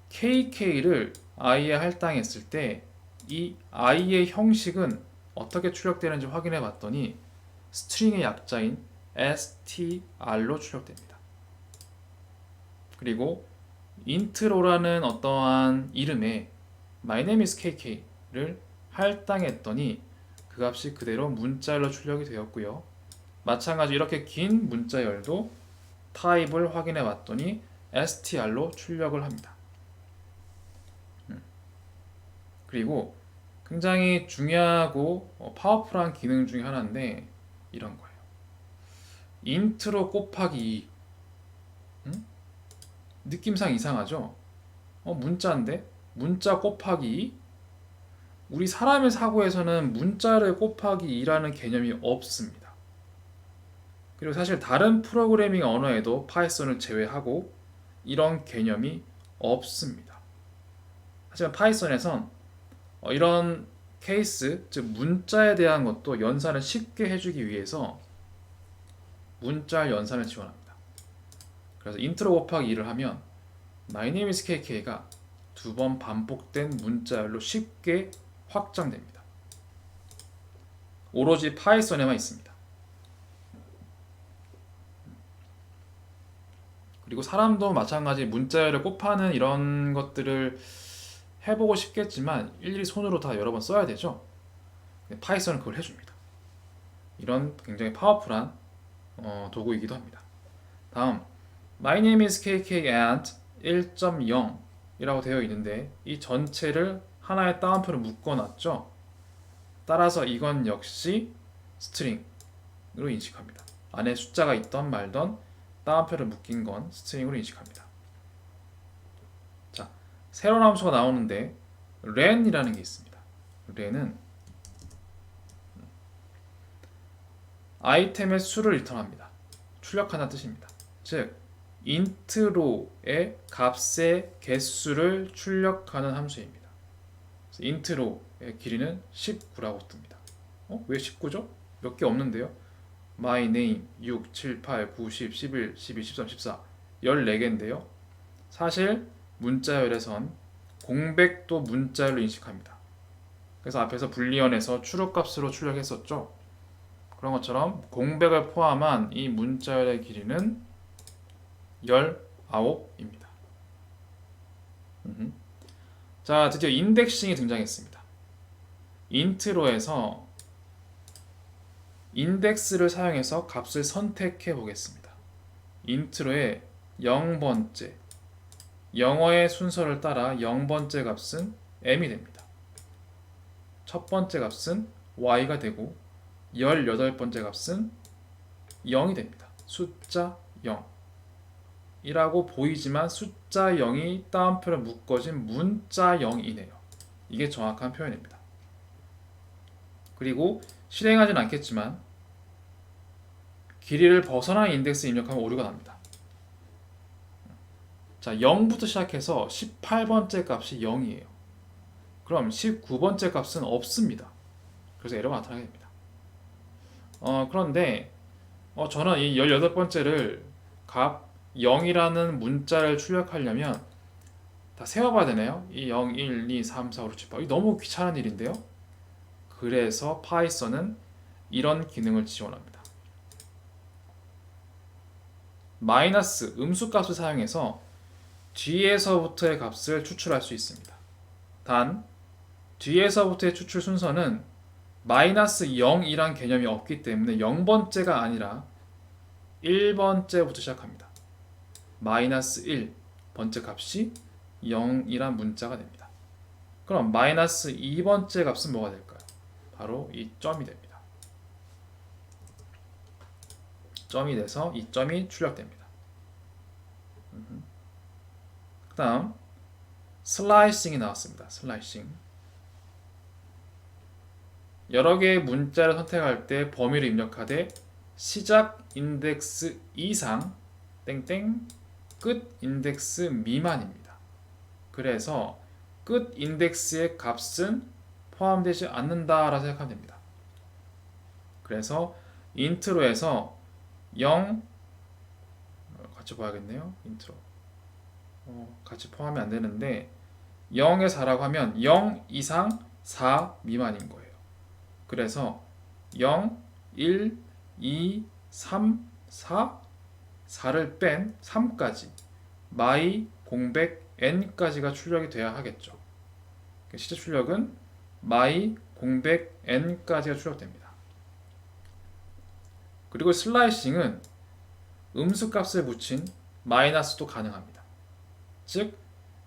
KK를 i에 할당했을 때 이 i의 형식은 어떻게 출력되는지 확인해 봤더니 스트링의 약자인 str로 출력됩니다. 그리고 intro라는 어떠한 이름에 my name is KK를 할당했더니 그 값이 그대로 문자열로 출력이 되었고요. 마찬가지 이렇게 긴 문자열도 타입을 확인해 봤더니 str로 출력을 합니다. 그리고 굉장히 중요하고 파워풀한 기능 중에 하나인데 이런 거예요. 인트로 곱하기 2. 느낌상 이상하죠? 문자인데? 문자 곱하기 2? 우리 사람의 사고에서는 문자를 곱하기 2라는 개념이 없습니다. 그리고 사실 다른 프로그래밍 언어에도 파이썬을 제외하고 이런 개념이 없습니다. 하지만 파이썬에선 이런 케이스, 즉 문자에 대한 것도 연산을 쉽게 해주기 위해서 문자 연산을 지원합니다. 그래서 인트로 곱하기 2를 하면 My name is KK가 2번 반복된 문자열로 쉽게 확장됩니다. 오로지 파이썬에만 있습니다. 그리고 사람도 마찬가지 문자열을 곱하는 이런 것들을 해보고 싶겠지만 일일이 손으로 다 여러 번 써야 되죠. 파이썬은 그걸 해줍니다. 이런 굉장히 파워풀한 도구이기도 합니다. 다음 My name is KK and 1.0 이라고 되어 있는데 이 전체를 하나의 따옴표로 묶어놨죠. 따라서 이건 역시 스트링으로 인식합니다. 안에 숫자가 있던 말던 따옴표를 묶인 건 스트링으로 인식합니다. 자, 새로운 함수가 나오는데 len이라는 게 있습니다. len은 아이템의 수를 리턴합니다. 출력한다는 뜻입니다. 즉 int로의 값의 개수를 출력하는 함수입니다. int로의 길이는 19라고 뜹니다. 왜 19죠? 몇 개 없는데요? my name 6, 7, 8, 9, 10, 11, 12, 13, 14 14개인데요. 사실 문자열에선 공백도 문자열로 인식합니다. 그래서 앞에서 불리언에서 추론값으로 출력했었죠. 그런 것처럼 공백을 포함한 이 문자열의 길이는 19입니다. 자, 드디어 인덱싱이 등장했습니다. int로에서 인덱스를 사용해서 값을 선택해 보겠습니다. int로의 0번째 영어의 순서를 따라 0번째 값은 m이 됩니다. 첫 번째 값은 y가 되고 18번째 값은 0이 됩니다. 숫자 0 이라고 보이지만 숫자 0이 따옴표로 묶어진 문자 0이네요. 이게 정확한 표현입니다. 그리고 실행하진 않겠지만 길이를 벗어난 인덱스 입력하면 오류가 납니다. 자, 0부터 시작해서 18번째 값이 0이에요. 그럼 19번째 값은 없습니다. 그래서 에러가 나타나게 됩니다. 그런데 저는 이 18번째를 값 0이라는 문자를 출력하려면 다 세워봐야 되네요. 이 0, 1, 2, 3, 4, 5, 6, 7, 8 너무 귀찮은 일인데요. 그래서 파이썬은 이런 기능을 지원합니다. 마이너스 음수값을 사용해서 뒤에서부터의 값을 추출할 수 있습니다. 단 뒤에서부터의 추출 순서는 마이너스 0이란 개념이 없기 때문에 0번째가 아니라 1번째부터 시작합니다. 마이너스 1번째 값이 0이란 문자가 됩니다. 그럼 마이너스 2번째 값은 뭐가 될까요? 바로 이 점이 됩니다. 점이 돼서 이 점이 출력됩니다. 그 다음 슬라이싱이 나왔습니다. 슬라이싱. 여러 개의 문자를 선택할 때 범위를 입력하되 시작 인덱스 이상 땡땡 끝 인덱스 미만입니다. 그래서 끝 인덱스의 값은 포함되지 않는다라고 생각하면 됩니다. 그래서 인트로에서 0 같이 봐야겠네요. 인트로 같이 포함이 안 되는데 0에 4라고 하면 0 이상 4 미만인 거예요. 그래서 0, 1, 2, 3, 4, 4를 뺀 3까지 my 공백 n까지가 출력이 돼야 하겠죠. 실제 출력은 my 공백 n까지가 출력됩니다. 그리고 슬라이싱은 음수값을 붙인 마이너스도 가능합니다. 즉,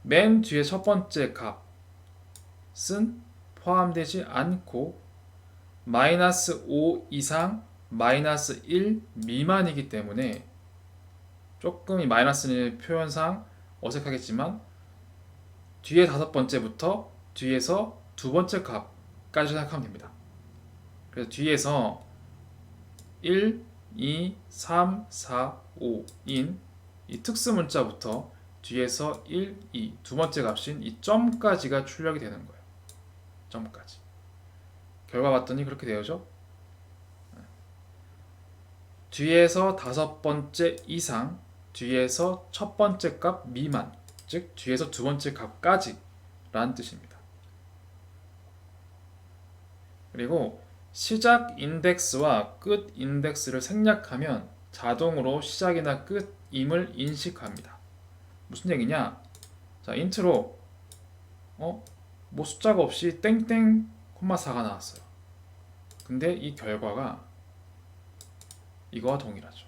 맨 뒤에 첫 번째 값은 포함되지 않고 마이너스 5 이상 마이너스 1 미만이기 때문에 조금 이 마이너스는 표현상 어색하겠지만 뒤에 다섯 번째부터 뒤에서 두 번째 값까지 생각하면 됩니다. 그래서 뒤에서 1, 2, 3, 4, 5인 이 특수 문자부터 뒤에서 1, 2 두 번째 값인 이 점까지가 출력이 되는 거예요. 점까지. 결과 봤더니 그렇게 되어죠. 뒤에서 다섯 번째 이상, 뒤에서 첫 번째 값 미만, 즉 뒤에서 두 번째 값까지 라는 뜻입니다. 그리고 시작 인덱스와 끝 인덱스를 생략하면 자동으로 시작이나 끝임을 인식합니다. 무슨 얘기냐? 자, 인트로 뭐 숫자가 없이 땡땡 콤마 4가 나왔어요. 근데 이 결과가 이거와 동일하죠.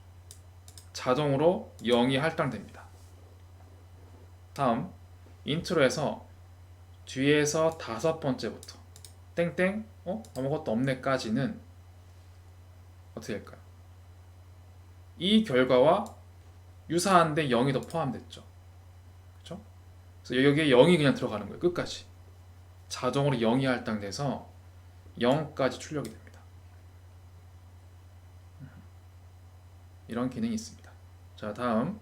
자동으로 0이 할당됩니다. 다음 인트로에서 뒤에서 5번째부터 땡땡 아무것도 없네까지는 어떻게 될까요? 이 결과와 유사한데 0이 더 포함됐죠. 그렇죠? 그래서 여기에 0이 그냥 들어가는 거예요. 끝까지. 자동으로 0이 할당돼서 0까지 출력이 됩니다. 이런 기능이 있습니다. 자, 다음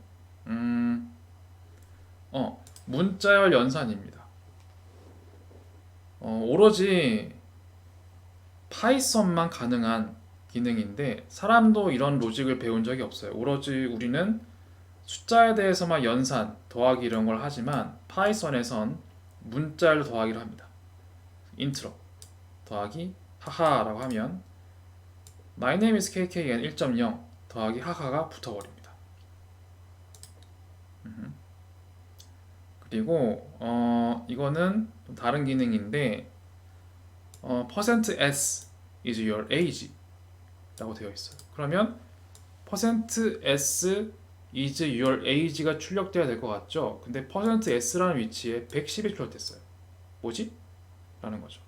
문자열 연산입니다. 오로지 파이썬만 가능한 기능인데 사람도 이런 로직을 배운 적이 없어요. 오로지 우리는 숫자에 대해서만 연산, 더하기 이런 걸 하지만 파이썬에선 문자열로 더하기를 합니다. 인트로 더하기 하하라고 하면 My name is KKN 1.0 더하기 하하가 붙어버립니다. 그리고 이거는 좀 다른 기능인데 %s is your age 라고 되어 있어요. 그러면 %s is your age가 출력돼야 될 것 같죠? 근데 %s라는 위치에 110이 출력됐어요. 뭐지? 라는 거죠.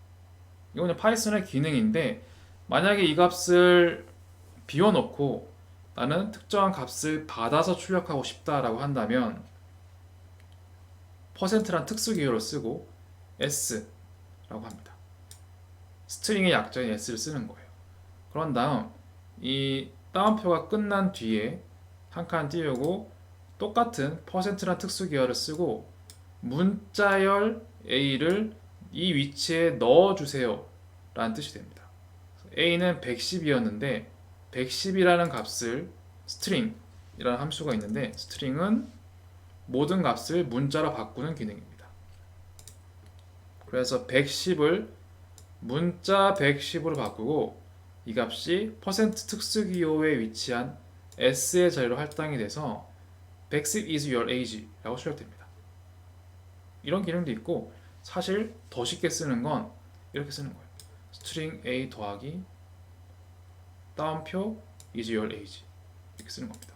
이거는 파이썬의 기능인데 만약에 이 값을 비워놓고 나는 특정한 값을 받아서 출력하고 싶다라고 한다면 %란 특수 기호를 쓰고 s라고 합니다. 스트링의 약자인 s를 쓰는 거예요. 그런 다음 이 따옴표가 끝난 뒤에 한 칸 띄우고 똑같은 %란 특수 기호를 쓰고 문자열 a를 이 위치에 넣어주세요 라는 뜻이 됩니다. a는 110이었는데 110이라는 값을 string이라는 함수가 있는데 스트링은 모든 값을 문자로 바꾸는 기능입니다. 그래서 110을 문자 110으로 바꾸고 이 값이 %특수기호에 위치한 s의 자리로 할당이 돼서 110 is your age 라고 출력됩니다. 이런 기능도 있고 사실 더 쉽게 쓰는 건 이렇게 쓰는 거예요. string a 더하기 따옴표 is your age 이렇게 쓰는 겁니다.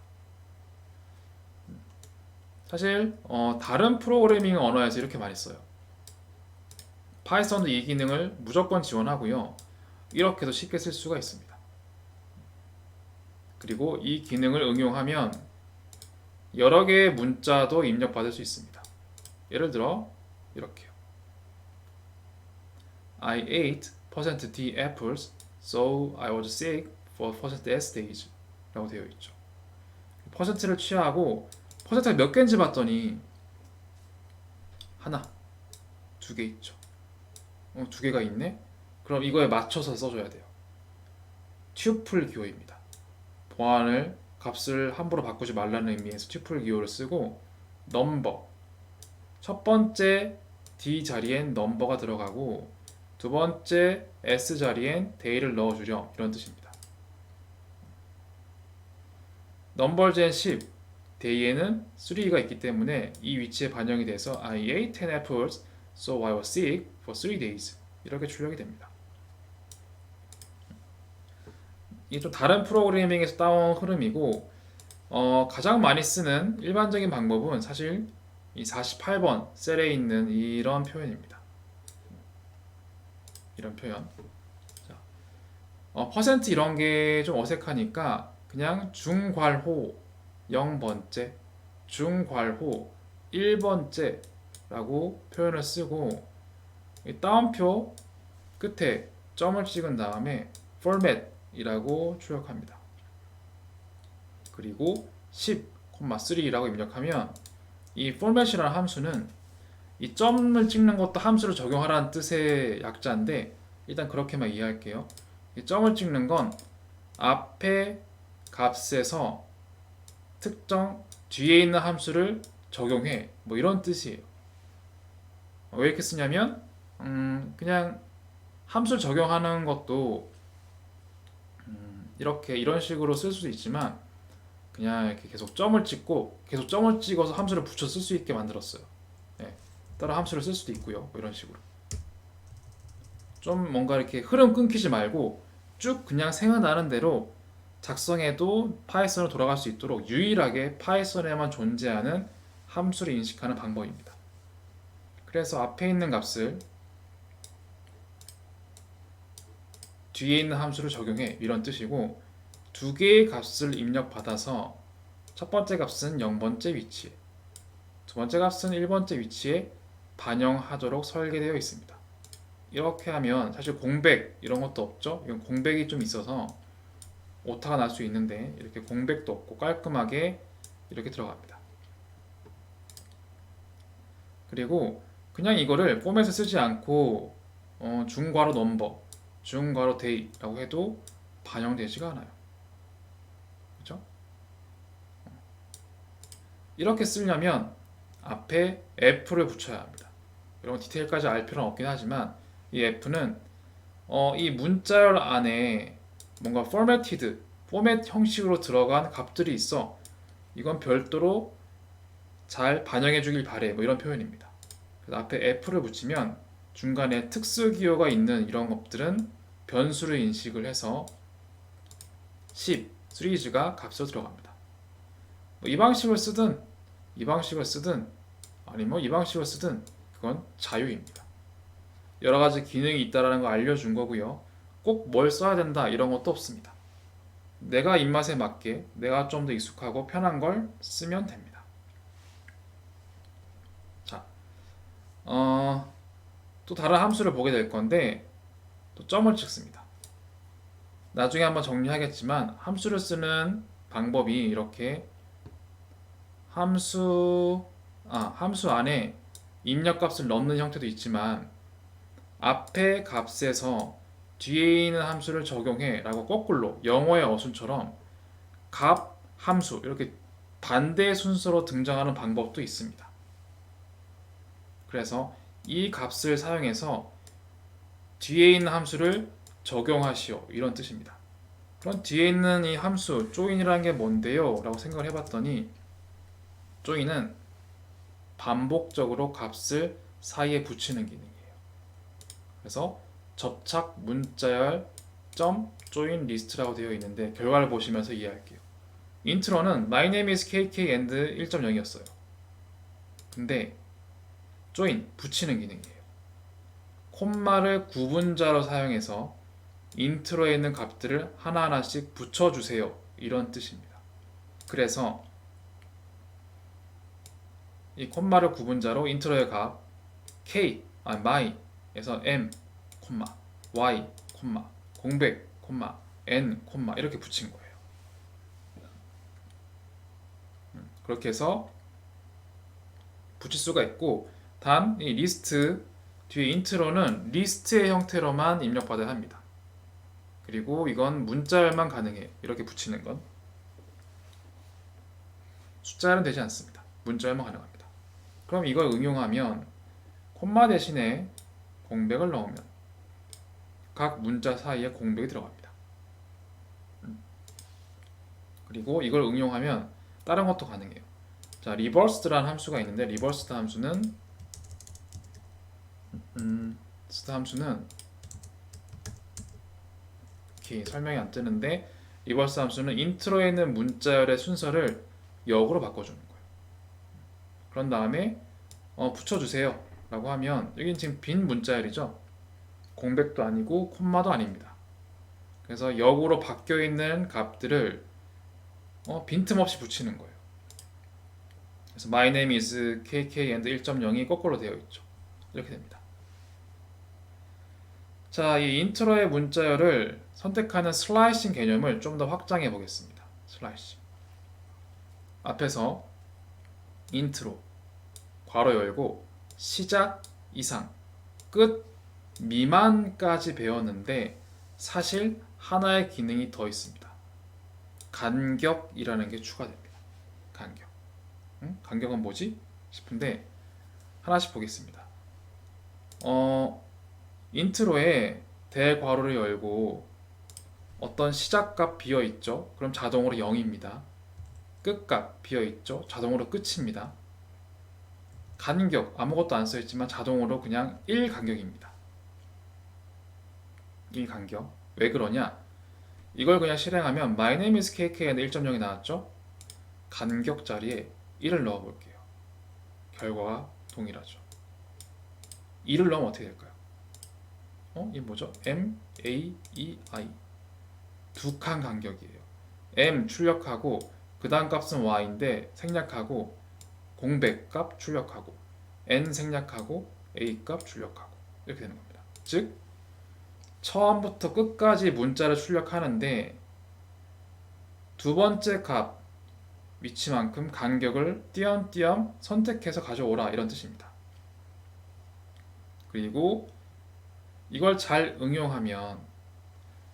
사실 다른 프로그래밍 언어에서 이렇게 많이 써요. 파이썬도 이 기능을 무조건 지원하고요. 이렇게도 쉽게 쓸 수가 있습니다. 그리고 이 기능을 응용하면 여러 개의 문자도 입력받을 수 있습니다. 예를 들어 이렇게요. I ate %d apples, so I was sick for %s days 라고 되어 있죠. %를 취하고 %가 몇 개인지 봤더니 하나, 2개 있죠. 2개가 있네? 그럼 이거에 맞춰서 써줘야 돼요. 튜플 기호입니다. 보안을 값을 함부로 바꾸지 말라는 의미에서 튜플 기호를 쓰고 넘버 첫 번째 D 자리엔 넘버가 들어가고 두 번째 S 자리엔 day를 넣어주렴 이런 뜻입니다. 넘버젠 10 day에는 3가 있기 때문에 이 위치에 반영이 돼서 I ate 10 apples so I was sick for 3 days 이렇게 출력이 됩니다. 이게 좀 다른 프로그래밍에서 따온 흐름이고 가장 많이 쓰는 일반적인 방법은 사실 이 48번 셀에 있는 이런 표현입니다. 이런 표현. 자, 퍼센트 이런 게 좀 어색하니까 그냥 중괄호 0번째, 중괄호 1번째 라고 표현을 쓰고 이 따옴표 끝에 점을 찍은 다음에 format 이라고 출력합니다. 그리고 10,3라고 입력하면 이 format이라는 함수는 이 점을 찍는 것도 함수를 적용하라는 뜻의 약자인데 일단 그렇게만 이해할게요. 이 점을 찍는 건 앞에 값에서 특정 뒤에 있는 함수를 적용해 뭐 이런 뜻이에요. 왜 이렇게 쓰냐면 그냥 함수를 적용하는 것도 이렇게 이런 식으로 쓸 수도 있지만 그냥 이렇게 계속 점을 찍고 계속 점을 찍어서 함수를 붙여 쓸 수 있게 만들었어요. 예, 따로 함수를 쓸 수도 있고요. 뭐 이런 식으로 좀 뭔가 이렇게 흐름 끊기지 말고 쭉 그냥 생각나는 대로 작성해도 파이썬으로 돌아갈 수 있도록 유일하게 파이썬에만 존재하는 함수를 인식하는 방법입니다. 그래서 앞에 있는 값을 뒤에 있는 함수를 적용해 이런 뜻이고, 두 개의 값을 입력받아서 첫 번째 값은 0번째 위치에, 두 번째 값은 1번째 위치에 반영하도록 설계되어 있습니다. 이렇게 하면 사실 공백 이런 것도 없죠. 이건 공백이 좀 있어서 오타가 날 수 있는데 이렇게 공백도 없고 깔끔하게 이렇게 들어갑니다. 그리고 그냥 이거를 포맷을 쓰지 않고 중괄호 넘버, 중괄호 데이라고 해도 반영되지가 않아요. 그죠? 이렇게 쓰려면 앞에 f를 붙여야 합니다. 이런 디테일까지 알 필요는 없긴 하지만 이 f는 이 문자열 안에 뭔가 포맷 형식으로 들어간 값들이 있어. 이건 별도로 잘 반영해 주길 바래. 뭐 이런 표현입니다. 그래서 앞에 f를 붙이면 중간에 특수 기호가 있는 이런 것들은 변수를 인식을 해서 10, 시리즈가 값으로 들어갑니다. 이 방식을 쓰든 이 방식을 쓰든 아니면 이 방식을 쓰든 그건 자유입니다. 여러 가지 기능이 있다라는 거 알려준 거고요. 꼭 뭘 써야 된다 이런 것도 없습니다. 내가 입맛에 맞게 내가 좀 더 익숙하고 편한 걸 쓰면 됩니다. 자, 또 다른 함수를 보게 될 건데 또 점을 찍습니다. 나중에 한번 정리하겠지만 함수를 쓰는 방법이 이렇게 함수 안에 입력값을 넣는 형태도 있지만 앞에 값에서 뒤에 있는 함수를 적용해 라고 거꾸로 영어의 어순처럼 값, 함수 이렇게 반대 순서로 등장하는 방법도 있습니다. 그래서 이 값을 사용해서 뒤에 있는 함수를 적용하시오 이런 뜻입니다. 그럼 뒤에 있는 이 함수 join이라는 게 뭔데요? 라고 생각을 해봤더니 join은 반복적으로 값을 사이에 붙이는 기능이에요. 그래서 접착 문자열 점 join list라고 되어 있는데 결과를 보시면서 이해할게요. 인트로는 my name is kk and 1.0이었어요. 근데 join 붙이는 기능이에요. 콤마를 구분자로 사용해서 인트로에 있는 값들을 하나하나씩 붙여주세요 이런 뜻입니다. 그래서 이 콤마를 구분자로 인트로의 값 my에서 m, y, 공백, n, 이렇게 붙인 거예요. 그렇게 해서 붙일 수가 있고, 단 이 리스트 뒤에 인트로는 리스트의 형태로만 입력받아야 합니다. 그리고 이건 문자열만 가능해요. 이렇게 붙이는 건 숫자열은 되지 않습니다. 문자열만 가능합니다. 그럼 이걸 응용하면 콤마 대신에 공백을 넣으면 각 문자 사이에 공백이 들어갑니다. 그리고 이걸 응용하면 다른 것도 가능해요. 자, reversed라는 함수가 있는데 reversed 함수는 설명이 안 뜨는데 reverse 함수는 인트로에 있는 문자열의 순서를 역으로 바꿔주는 거예요. 그런 다음에 붙여주세요 라고 하면 여긴 지금 빈 문자열이죠. 공백도 아니고 콤마도 아닙니다. 그래서 역으로 바뀌어 있는 값들을 빈틈없이 붙이는 거예요. 그래서 my name is kk and 1.0이 거꾸로 되어 있죠. 이렇게 됩니다. 자, 이 인트로의 문자열을 선택하는 슬라이싱 개념을 좀 더 확장해 보겠습니다. 슬라이싱. 앞에서 인트로 괄호 열고 시작 이상 끝 미만까지 배웠는데 사실 하나의 기능이 더 있습니다. 간격이라는 게 추가됩니다. 간격. 간격은 뭐지? 싶은데 하나씩 보겠습니다. 인트로에 대괄호를 열고 어떤 시작값 비어있죠? 그럼 자동으로 0입니다. 끝값 비어있죠? 자동으로 끝입니다. 간격 아무것도 안 써있지만 자동으로 그냥 1 간격입니다. 1 간격. 왜 그러냐? 이걸 그냥 실행하면 my name is KK and 1.0이 나왔죠? 간격 자리에 1을 넣어 볼게요. 결과가 동일하죠. 2를 넣으면 어떻게 될까요? 이게 뭐죠? M, A, E, I 두 칸 간격이에요. M 출력하고 그 다음 값은 Y인데 생략하고 공백 값 출력하고 N 생략하고 A 값 출력하고 이렇게 되는 겁니다. 즉 처음부터 끝까지 문자를 출력하는데 두 번째 값 위치만큼 간격을 띄엄띄엄 선택해서 가져오라 이런 뜻입니다. 그리고 이걸 잘 응용하면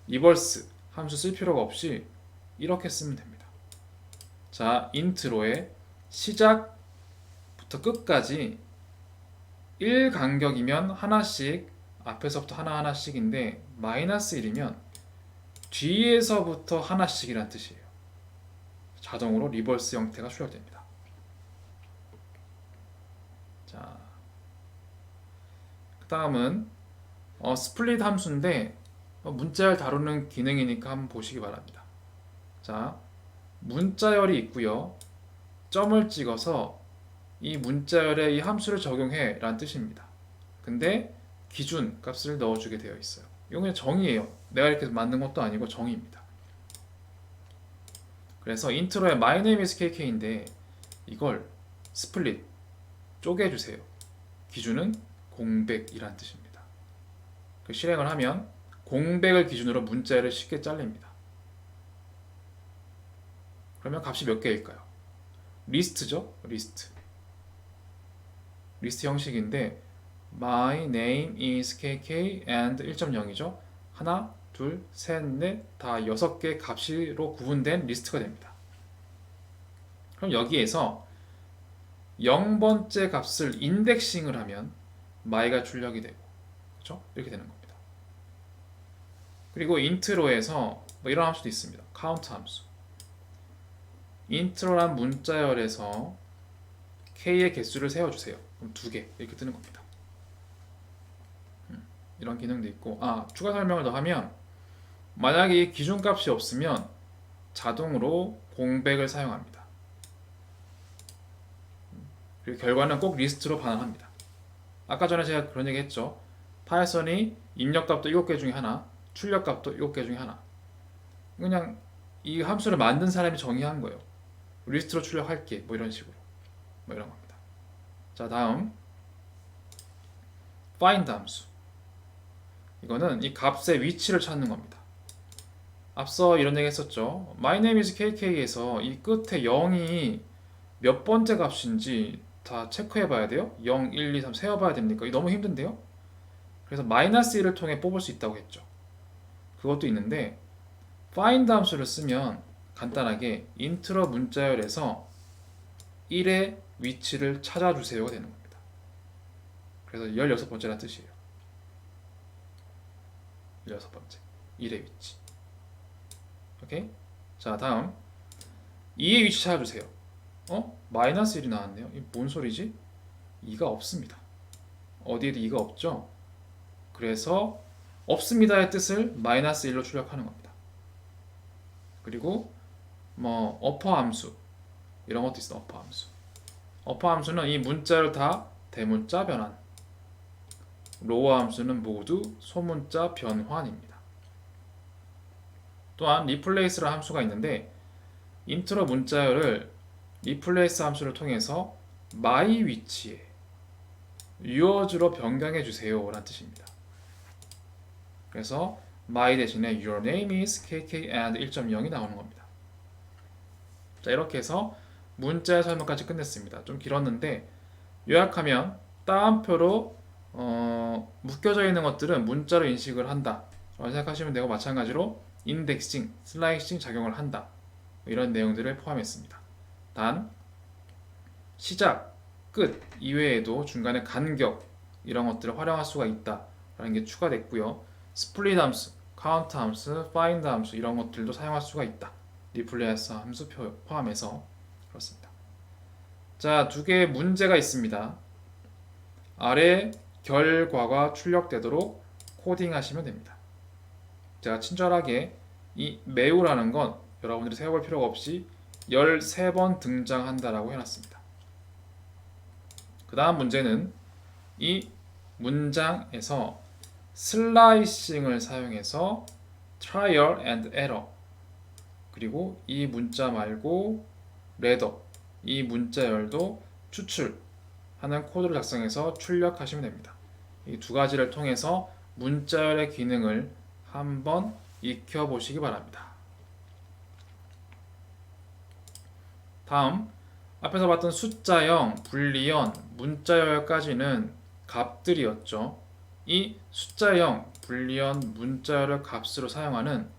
리버스 함수 쓸 필요가 없이 이렇게 쓰면 됩니다. 자, 인트로의 시작부터 끝까지 1 간격이면 하나씩 앞에서부터 하나하나씩인데 마이너스 1이면 뒤에서부터 하나씩이란 뜻이에요. 자동으로 리버스 형태가 출력됩니다. 자, 그 다음은 스플릿 함수인데 문자열 다루는 기능이니까 한번 보시기 바랍니다. 자, 문자열이 있고요. 점을 찍어서 이 문자열에 이 함수를 적용해 라는 뜻입니다. 근데 기준 값을 넣어주게 되어 있어요. 이건 그냥 정의예요. 내가 이렇게 만든 것도 아니고 정의입니다. 그래서 인트로에 my name is KK인데 이걸 스플릿 쪼개주세요. 기준은 공백이란 뜻입니다. 그 실행을 하면 공백을 기준으로 문자열을 쉽게 잘립니다. 그러면 값이 몇 개일까요? 리스트죠? 리스트 형식인데 my name is KK and 1.0이죠. 하나, 둘, 셋, 넷, 다 6개 값으로 구분된 리스트가 됩니다. 그럼 여기에서 0번째 값을 인덱싱을 하면 my가 출력이 되고 그렇죠? 이렇게 되는 겁니다. 그리고 인트로에서 뭐 이런 함수도 있습니다. count 함수. 인트로란 문자열에서 k의 개수를 세워주세요. 그럼 2개 이렇게 뜨는 겁니다. 이런 기능도 있고 추가 설명을 더 하면 만약에 이 기준값이 없으면 자동으로 공백을 사용합니다. 그리고 결과는 꼭 리스트로 반환합니다. 아까 전에 제가 그런 얘기 했죠. 파이썬이 입력값도 7개 중에 하나, 출력값도 7개 중에 하나. 그냥 이 함수를 만든 사람이 정의한 거예요. 리스트로 출력할게 뭐 이런 식으로 뭐 이런 겁니다. 자, 다음 find 함수. 이거는 이 값의 위치를 찾는 겁니다. 앞서 이런 얘기 했었죠. my name is KK에서 이 끝에 0이 몇 번째 값인지 다 체크해 봐야 돼요. 0, 1, 2, 3 세어봐야 됩니까? 이거 너무 힘든데요. 그래서 마이너스 1을 통해 뽑을 수 있다고 했죠. 그것도 있는데 find 함수를 쓰면 간단하게 인트로 문자열에서 1의 위치를 찾아주세요가 되는 겁니다. 그래서 16번째란 뜻이에요. 16번째 1의 위치. 오케이? 자, 다음 2의 위치 찾아주세요. 마이너스 1이 나왔네요. 이게 뭔 소리지? 2가 없습니다. 어디에도 2가 없죠? 그래서 없습니다의 뜻을 마이너스 1로 출력하는 겁니다. 그리고 뭐 어퍼 함수 이런 것도 있어. 어퍼 함수. 어퍼 함수는 이 문자를 다 대문자 변환. 로어 함수는 모두 소문자 변환입니다. 또한 리플레이스라는 함수가 있는데 인트로 문자열을 리플레이스 함수를 통해서 my 위치에 your's로 변경해 주세요 라는 뜻입니다. 그래서 my 대신에 your name is KK and 1.0이 나오는 겁니다. 자, 이렇게 해서 문자열 설명까지 끝냈습니다. 좀 길었는데 요약하면 따옴표로 묶여져 있는 것들은 문자로 인식을 한다 라고 생각하시면 되고 마찬가지로 인덱싱, 슬라이싱 작용을 한다 이런 내용들을 포함했습니다. 단 시작, 끝 이외에도 중간에 간격 이런 것들을 활용할 수가 있다 라는 게 추가됐고요. 스플릿 함수, 카운트 함수, 파인드 함수 이런 것들도 사용할 수가 있다. 리플레이스 함수 포함해서 그렇습니다. 자, 두 개의 문제가 있습니다. 아래 결과가 출력되도록 코딩하시면 됩니다. 제가 친절하게 이 매우라는 건 여러분들이 세워볼 필요가 없이 13번 등장한다라고 해놨습니다. 그 다음 문제는 이 문장에서 슬라이싱을 사용해서 trial and error 그리고 이 문자 말고 레더 이 문자열도 추출하는 코드를 작성해서 출력하시면 됩니다. 이 두 가지를 통해서 문자열의 기능을 한번 익혀보시기 바랍니다. 다음 앞에서 봤던 숫자형, 불리언, 문자열까지는 값들이었죠. 이 숫자형, 불리언, 문자열을 값으로 사용하는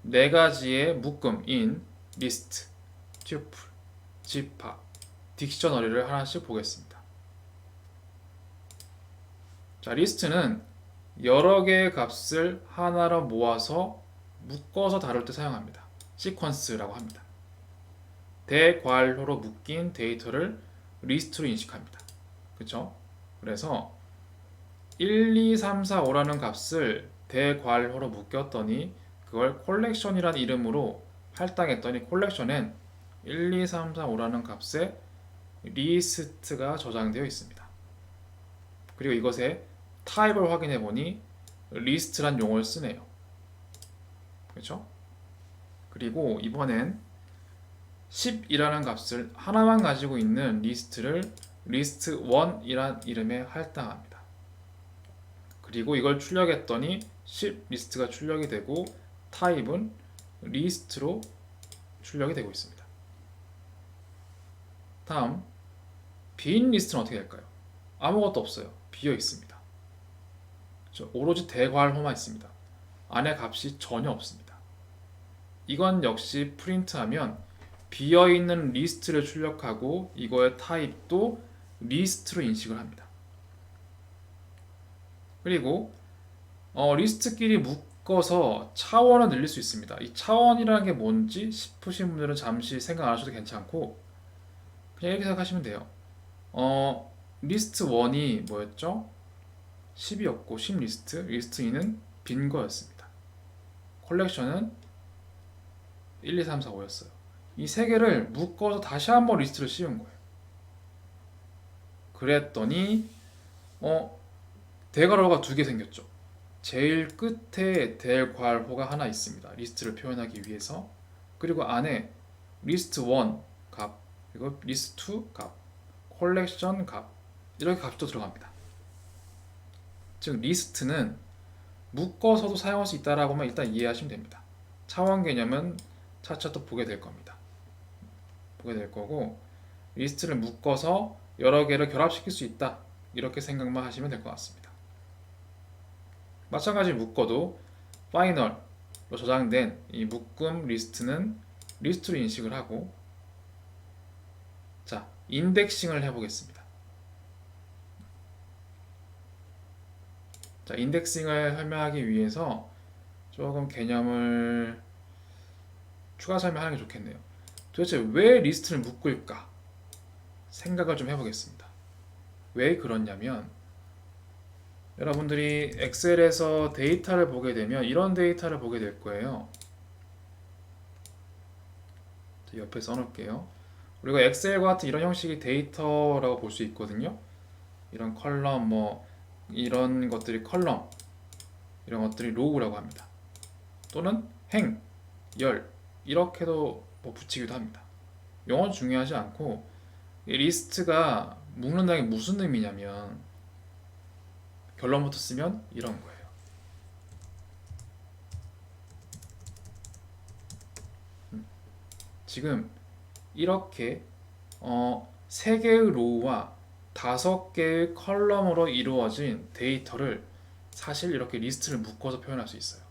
네 가지의 묶음 in, list, tuple, 집합, 딕셔너리를 하나씩 보겠습니다. 자, 리스트는 여러 개의 값을 하나로 모아서 묶어서 다룰 때 사용합니다. 시퀀스라고 합니다. 대괄호로 묶인 데이터를 리스트로 인식합니다. 그렇죠? 그래서 1, 2, 3, 4, 5라는 값을 대괄호로 묶였더니 그걸 콜렉션이라는 이름으로 할당했더니 콜렉션엔 1, 2, 3, 4, 5라는 값에 리스트가 저장되어 있습니다. 그리고 이것의 타입을 확인해 보니 리스트란 용어를 쓰네요. 그렇죠? 그리고 이번엔 10이라는 값을 하나만 가지고 있는 리스트를 list1이란 이름에 할당합니다. 그리고 이걸 출력했더니 10 리스트가 출력이 되고 타입은 리스트로 출력이 되고 있습니다. 다음 빈 리스트는 어떻게 될까요? 아무것도 없어요. 비어 있습니다. 오로지 대괄호만 있습니다. 안에 값이 전혀 없습니다. 이건 역시 프린트하면 비어있는 리스트를 출력하고 이거의 타입도 리스트로 인식을 합니다. 그리고 리스트끼리 묶어서 차원을 늘릴 수 있습니다. 이 차원이라는 게 뭔지 싶으신 분들은 잠시 생각 안 하셔도 괜찮고 그냥 이렇게 생각하시면 돼요. 리스트 1이 뭐였죠? 10이었고 10 리스트 2는 빈 거였습니다. 컬렉션은 1, 2, 3, 4, 5였어요. 이 세 개를 묶어서 다시 한번 리스트를 씌운 거예요. 그랬더니 대괄호가 두 개 생겼죠. 제일 끝에 대괄호가 하나 있습니다. 리스트를 표현하기 위해서. 그리고 안에 리스트 1 값, 그리고 리스트 2 값, 컬렉션 값 이렇게 값도 들어갑니다. 즉 리스트는 묶어서도 사용할 수 있다라고만 일단 이해하시면 됩니다. 차원 개념은 차차 또 보게 될 겁니다. 보게 될 거고 리스트를 묶어서 여러 개를 결합시킬 수 있다 이렇게 생각만 하시면 될 것 같습니다. 마찬가지 묶어도 파이널로 저장된 이 묶음 리스트는 리스트로 인식을 하고 자 인덱싱을 해보겠습니다. 자 인덱싱을 설명하기 위해서 조금 개념을 추가 설명하는 게 좋겠네요. 도대체 왜 리스트를 묶을까? 생각을 좀 해보겠습니다. 왜 그러냐면 여러분들이 엑셀에서 데이터를 보게 되면 이런 데이터를 보게 될 거예요. 옆에 써놓을게요. 우리가 엑셀과 같은 이런 형식의 데이터라고 볼 수 있거든요. 이런 컬럼 이런 것들이 컬럼 이런 것들이 로우라고 합니다. 또는 행, 열 이렇게도 붙이기도 합니다. 용어는 중요하지 않고 이 리스트가 묶는다는 게 무슨 의미냐면 결론부터 쓰면 이런 거예요. 지금 이렇게 3개의 로우와 5개의 컬럼으로 이루어진 데이터를 사실 이렇게 리스트를 묶어서 표현할 수 있어요.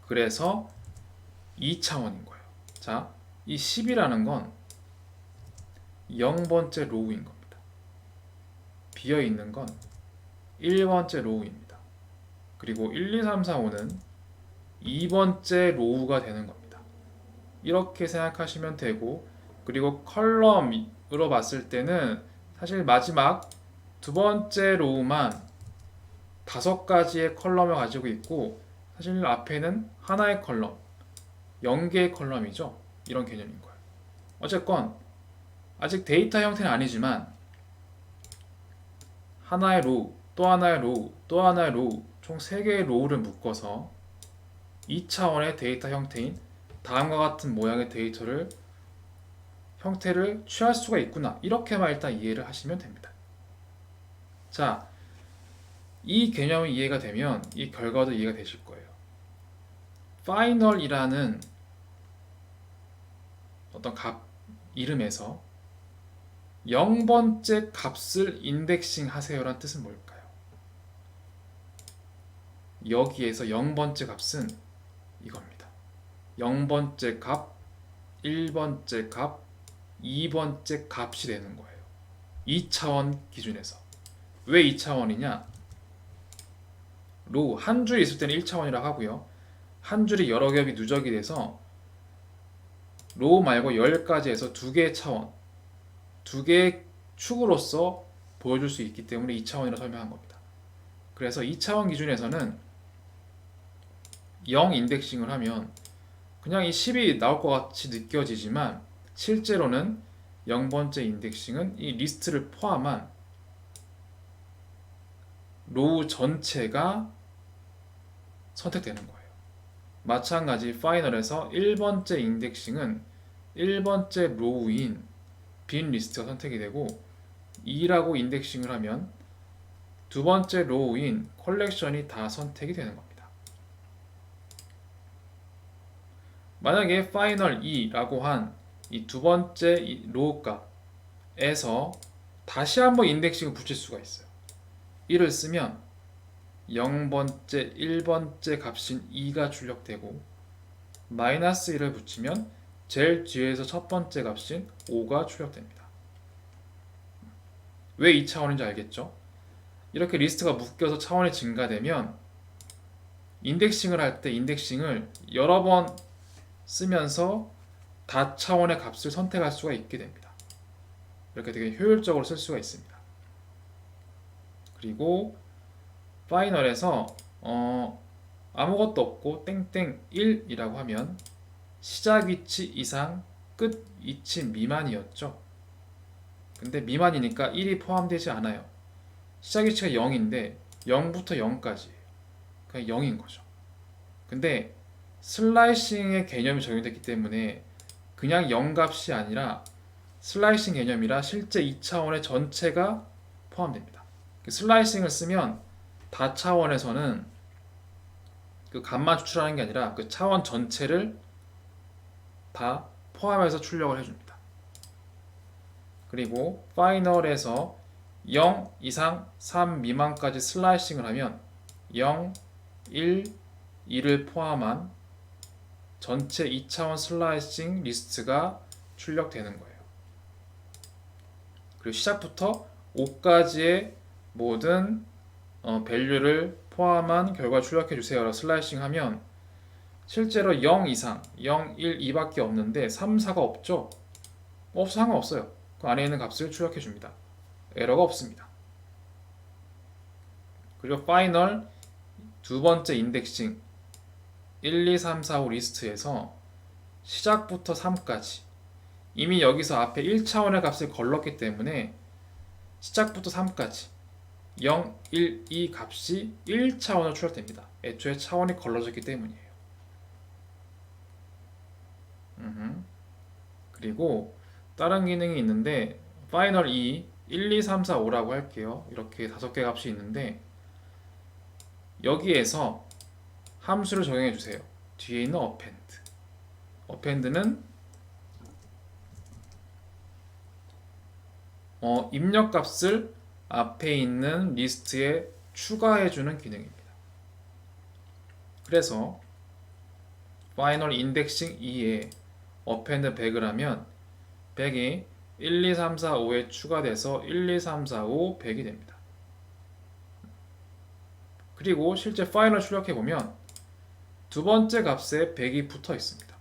그래서 2차원인 거예요. 자, 이 10이라는 건 0번째 로우인 겁니다. 비어있는 건 1번째 로우입니다. 그리고 1, 2, 3, 4, 5는 2번째 로우가 되는 겁니다. 이렇게 생각하시면 되고, 그리고 컬럼으로 봤을 때는 사실 마지막 두 번째 로우만 5가지의 컬럼을 가지고 있고, 사실 앞에는 하나의 컬럼, 0개의 컬럼이죠. 이런 개념인 거예요. 어쨌건 아직 데이터 형태는 아니지만 하나의 로우, 또 하나의 로우, 또 하나의 로우, 총 3개의 로우를 묶어서 2차원의 데이터 형태인 다음과 같은 모양의 데이터를 형태를 취할 수가 있구나. 이렇게만 일단 이해를 하시면 됩니다. 자, 이 개념이 이해가 되면 이 결과도 이해가 되실 거예요. final이라는 어떤 값 이름에서 0번째 값을 인덱싱 하세요라는 뜻은 뭘까요? 여기에서 0번째 값은 이겁니다. 0번째 값, 1번째 값, 2번째 값이 되는 거예요. 2차원 기준에서. 왜 2차원이냐? 로우 한 줄이 있을 때는 1차원이라고 하고요. 한 줄이 여러 겹이 누적이 돼서 로우 말고 10가지에서 2개의 차원, 2개의 축으로서 보여줄 수 있기 때문에 2차원이라고 설명한 겁니다. 그래서 2차원 기준에서는 0 인덱싱을 하면 그냥 이 10이 나올 것 같이 느껴지지만 실제로는 0번째 인덱싱은 이 리스트를 포함한 로우 전체가 선택되는 거예요. 마찬가지 파이널에서 1번째 인덱싱은 1번째 로우인 빈 리스트가 선택이 되고 2라고 인덱싱을 하면 두 번째 로우인 컬렉션이 다 선택이 되는 겁니다. 만약에 final 2라고 한 이 두 번째 로우 값에서 다시 한번 인덱싱을 붙일 수가 있어요. 1을 쓰면 0번째, 1번째 값인 2가 출력되고 마이너스 1을 붙이면 제일 뒤에서 첫 번째 값인 5가 출력됩니다. 왜 2차원인지 알겠죠? 이렇게 리스트가 묶여서 차원이 증가되면 인덱싱을 할 때 인덱싱을 여러 번 쓰면서 다차원의 값을 선택할 수가 있게 됩니다. 이렇게 되게 효율적으로 쓸 수가 있습니다. 그리고 파이널에서 아무것도 없고 땡땡 1이라고 하면 시작 위치 이상 끝 위치 미만이었죠. 근데 미만이니까 1이 포함되지 않아요. 시작 위치가 0인데 0부터 0까지 그냥 0인 거죠. 근데 슬라이싱의 개념이 적용됐기 때문에 그냥 0 값이 아니라 슬라이싱 개념이라 실제 2차원의 전체가 포함됩니다. 슬라이싱을 쓰면 다차원에서는 그 값만 추출하는 게 아니라 그 차원 전체를 다 포함해서 출력을 해줍니다. 그리고 파이널에서 0 이상 3 미만까지 슬라이싱을 하면 0, 1, 2를 포함한 전체 2차원 슬라이싱 리스트가 출력되는 거예요. 그리고 시작부터 5까지의 모든 밸류를 포함한 결과 출력해 주세요 라고 슬라이싱 하면 실제로 0 이상 0, 1, 2밖에 없는데 3, 4가 없죠? 상관없어요. 그 안에 있는 값을 출력해 줍니다. 에러가 없습니다. 그리고 파이널 두 번째 인덱싱 1, 2, 3, 4, 5 리스트에서 시작부터 3까지 이미 여기서 앞에 1차원의 값을 걸렀기 때문에 시작부터 3까지 0, 1, 2 값이 1차원으로 출력됩니다. 애초에 차원이 걸러졌기 때문이에요. 그리고 다른 기능이 있는데 final 2, 1, 2, 3, 4, 5라고 할게요. 이렇게 5개 값이 있는데 여기에서 함수를 적용해 주세요. 뒤에 있는 append. append는 입력값을 앞에 있는 리스트에 추가해주는 기능입니다. 그래서 final indexing 2에 append 100을 하면 100이 1, 2, 3, 4, 5에 추가돼서 1, 2, 3, 4, 5, 100이 됩니다. 그리고 실제 파일을 출력해 보면 두 번째 값에 100이 붙어 있습니다.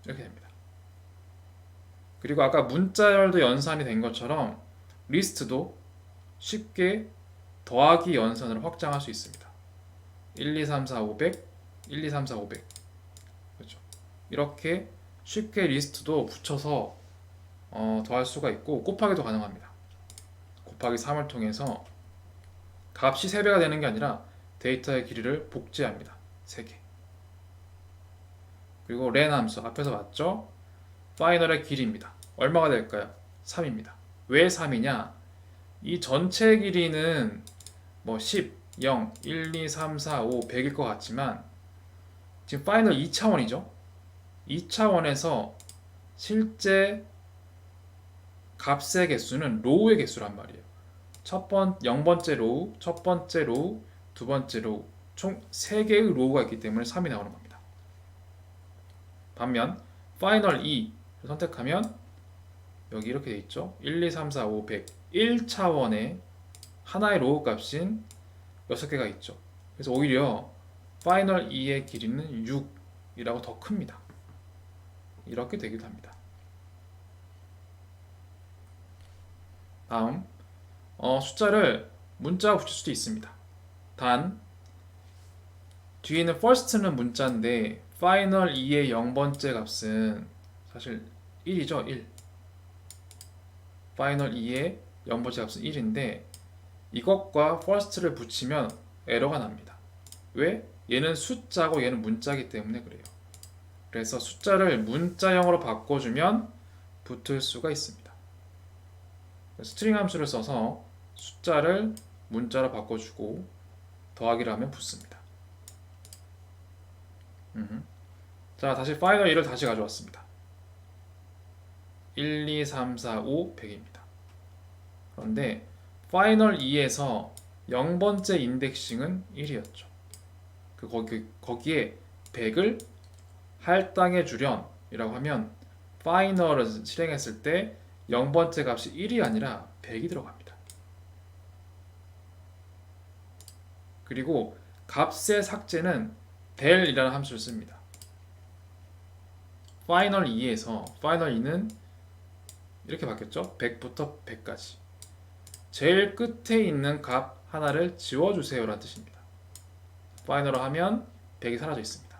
이렇게 됩니다. 그리고 아까 문자열도 연산이 된 것처럼 리스트도 쉽게 더하기 연산으로 확장할 수 있습니다. 1, 2, 3, 4, 500, 1, 2, 3, 4, 500. 그렇죠. 이렇게 쉽게 리스트도 붙여서 더할 수가 있고 곱하기도 가능합니다. 곱하기 3을 통해서 값이 3배가 되는 게 아니라 데이터의 길이를 복제합니다. 3개. 그리고 len 함수 앞에서 봤죠? 파이널의 길이입니다. 얼마가 될까요? 3입니다. 왜 3이냐? 이 전체 길이는 뭐 10, 0, 1, 2, 3, 4, 5, 100일 것 같지만 지금 파이널 2차원이죠? 2차원에서 실제 값의 개수는 로우의 개수란 말이에요. 0번째 로우, 첫 번째 로우, 두 번째 로우 총 3개의 로우가 있기 때문에 3이 나오는 겁니다. 반면 파이널 2를 선택하면 여기 이렇게 돼 있죠. 1, 2, 3, 4, 5, 100 1차원의 하나의 로우 값인 6개가 있죠. 그래서 오히려 파이널 2의 길이는 6이라고 더 큽니다. 이렇게 되기도 합니다. 다음 숫자를 문자로 붙일 수도 있습니다. 단 뒤에 있는 first는 문자인데 final 2의 0번째 값은 사실 1이죠. 1. final 2의 0번째 값은 1인데 이것과 first를 붙이면 에러가 납니다. 왜? 얘는 숫자고 얘는 문자이기 때문에 그래요. 그래서 숫자를 문자형으로 바꿔주면 붙을 수가 있습니다. 스트링 함수를 써서 숫자를 문자로 바꿔주고 더하기를 하면 붙습니다. 자, 다시 파이널 1을 다시 가져왔습니다. 1, 2, 3, 4, 5, 100입니다. 그런데 파이널 2에서 0번째 인덱싱은 1이었죠. 거기에 100을 할당해 주렴이라고 하면 파이널을 실행했을 때 0번째 값이 1이 아니라 100이 들어갑니다. 그리고 값의 삭제는 del이라는 함수를 씁니다. 파이널 2에서 파이널 2는 이렇게 바뀌었죠. 100부터 100까지 제일 끝에 있는 값 하나를 지워주세요 라는 뜻입니다. 파이널을 하면 100이 사라져 있습니다.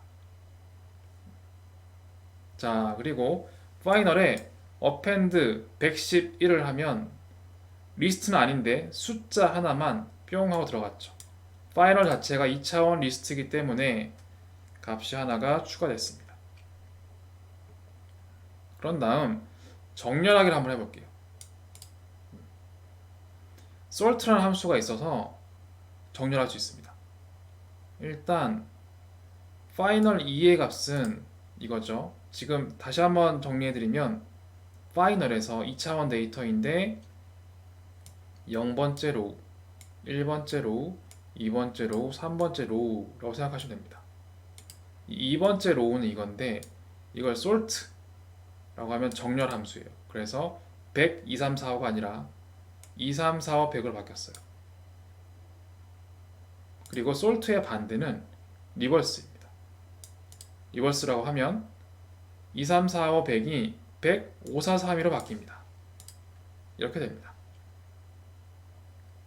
자, 그리고 파이널에 append 111을 하면 리스트는 아닌데 숫자 하나만 뿅 하고 들어갔죠. 파이널 자체가 2차원 리스트이기 때문에 값이 하나가 추가됐습니다. 그런 다음 정렬하기를 한번 해볼게요. sort라는 함수가 있어서 정렬할 수 있습니다. 일단 파이널 2의 값은 이거죠. 지금 다시 한번 정리해드리면 파이널에서 2차원 데이터인데 0번째 로우, 1번째 로우, 2번째 로우, 3번째 로우라고 생각하시면 됩니다. 2번째 로우는 이건데 이걸 sort라고 하면 정렬 함수예요. 그래서 100, 2, 3, 4, 5가 아니라 2, 3, 4, 5, 100으로 바뀌었어요. 그리고 sort의 반대는 리버스입니다. 리버스라고 하면 2, 3, 4, 5, 100이 100, 5, 4, 3, 2로 바뀝니다. 이렇게 됩니다.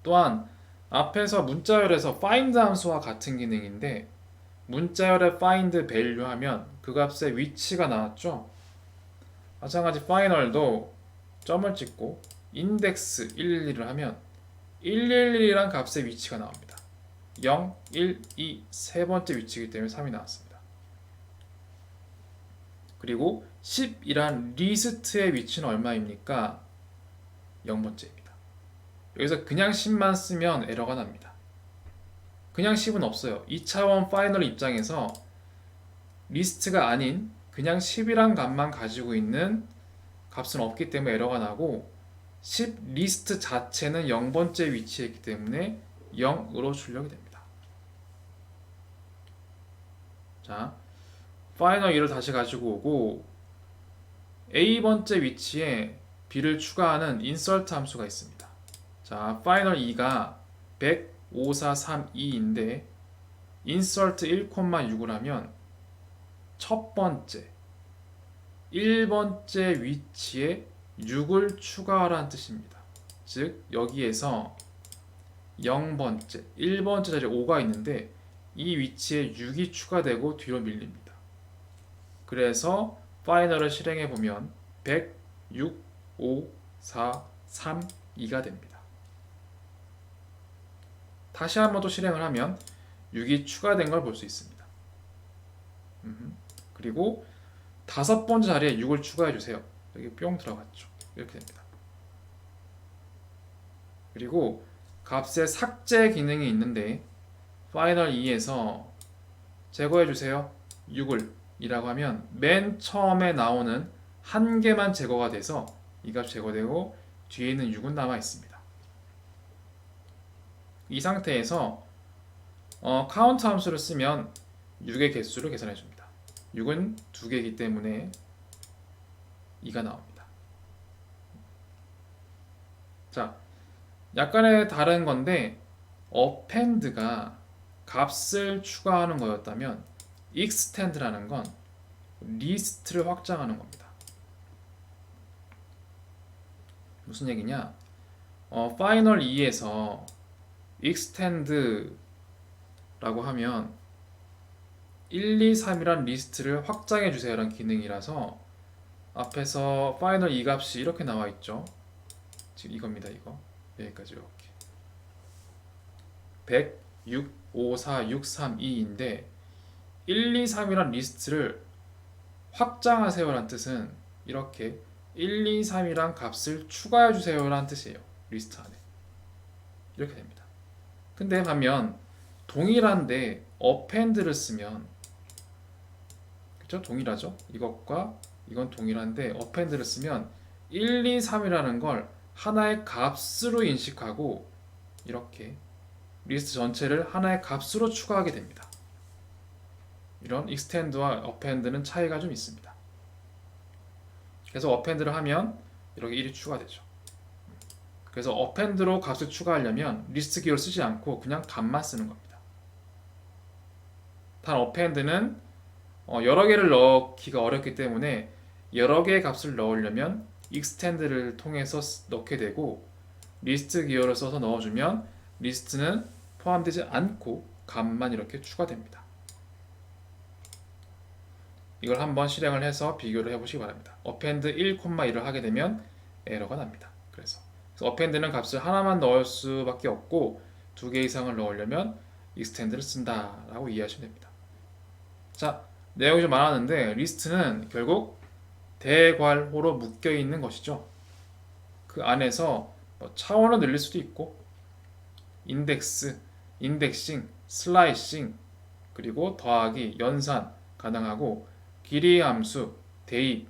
또한 앞에서 문자열에서 find 함수와 같은 기능인데 문자열에 find value 하면 그 값의 위치가 나왔죠. 마찬가지 final도 점을 찍고 index 111을 하면 111이란 값의 위치가 나옵니다. 0, 1, 2 세 번째 위치이기 때문에 3이 나왔습니다. 그리고 10이란 리스트의 위치는 얼마입니까? 0번째입니다. 여기서 그냥 10만 쓰면 에러가 납니다. 그냥 10은 없어요. 2차원 파이널 입장에서 리스트가 아닌 그냥 10이란 값만 가지고 있는 값은 없기 때문에 에러가 나고 10 리스트 자체는 0번째 위치에 있기 때문에 0으로 출력이 됩니다. 자, 파이널 2를 다시 가지고 오고 A번째 위치에 B를 추가하는 insert 함수가 있습니다. 자, 파이널 2가 100, 5, 4, 3, 2인데 insert 1,6을 하면 첫 번째 1번째 위치에 6을 추가하라는 뜻입니다. 즉 여기에서 0번째 1번째 자리에 5가 있는데 이 위치에 6이 추가되고 뒤로 밀립니다. 그래서 파이널을 실행해 보면 100, 6, 5, 4, 3, 2가 됩니다. 다시 한 번 더 실행을 하면 6이 추가된 걸 볼 수 있습니다. 그리고 다섯 번째 자리에 6을 추가해 주세요. 여기 뿅 들어갔죠. 이렇게 됩니다. 그리고 값의 삭제 기능이 있는데 파이널 2에서 제거해 주세요. 6을 이라고 하면 맨 처음에 나오는 한 개만 제거가 돼서 이 값 제거되고 뒤에 있는 6은 남아 있습니다. 이 상태에서 카운트 함수를 쓰면 6의 개수를 계산해 줍니다. 6은 2개이기 때문에 2가 나옵니다. 자, 약간의 다른 건데 append가 값을 추가하는 거였다면 extend라는 건 리스트를 확장하는 겁니다. 무슨 얘기냐? 파이널 2에서 extend라고 하면 1, 2, 3이란 리스트를 확장해 주세요 라는 기능이라서 앞에서 파이널 2 값이 이렇게 나와 있죠. 지금 이겁니다. 이거 여기까지 이렇게 100, 6, 5, 4, 6, 3, 2인데 1, 2, 3이란 리스트를 확장하세요 라는 뜻은 이렇게 1, 2, 3이란 값을 추가해 주세요 라는 뜻이에요. 리스트 안에 이렇게 됩니다. 근데 반면 동일한데 append를 쓰면 그쵸? 동일하죠? 이것과 이건 동일한데 append를 쓰면 1, 2, 3이라는 걸 하나의 값으로 인식하고 이렇게 리스트 전체를 하나의 값으로 추가하게 됩니다. 이런 extend와 append는 차이가 좀 있습니다. 그래서 append를 하면 이렇게 1이 추가되죠. 그래서 append로 값을 추가하려면 리스트 기호를 쓰지 않고 그냥 값만 쓰는 겁니다. 단 append는 여러 개를 넣기가 어렵기 때문에 여러 개의 값을 넣으려면 extend를 통해서 넣게 되고 리스트 기호를 써서 넣어주면 리스트는 포함되지 않고 값만 이렇게 추가됩니다. 이걸 한번 실행을 해서 비교를 해보시기 바랍니다. append 1,1을 하게 되면 에러가 납니다. 그래서 append는 값을 하나만 넣을 수밖에 없고 2개 이상을 넣으려면 extend를 쓴다 라고 이해하시면 됩니다. 자, 내용이 좀 많았는데 리스트는 결국 대괄호로 묶여 있는 것이죠. 그 안에서 차원을 늘릴 수도 있고 인덱스, 인덱싱, 슬라이싱, 그리고 더하기, 연산 가능하고 길이 함수, 대입,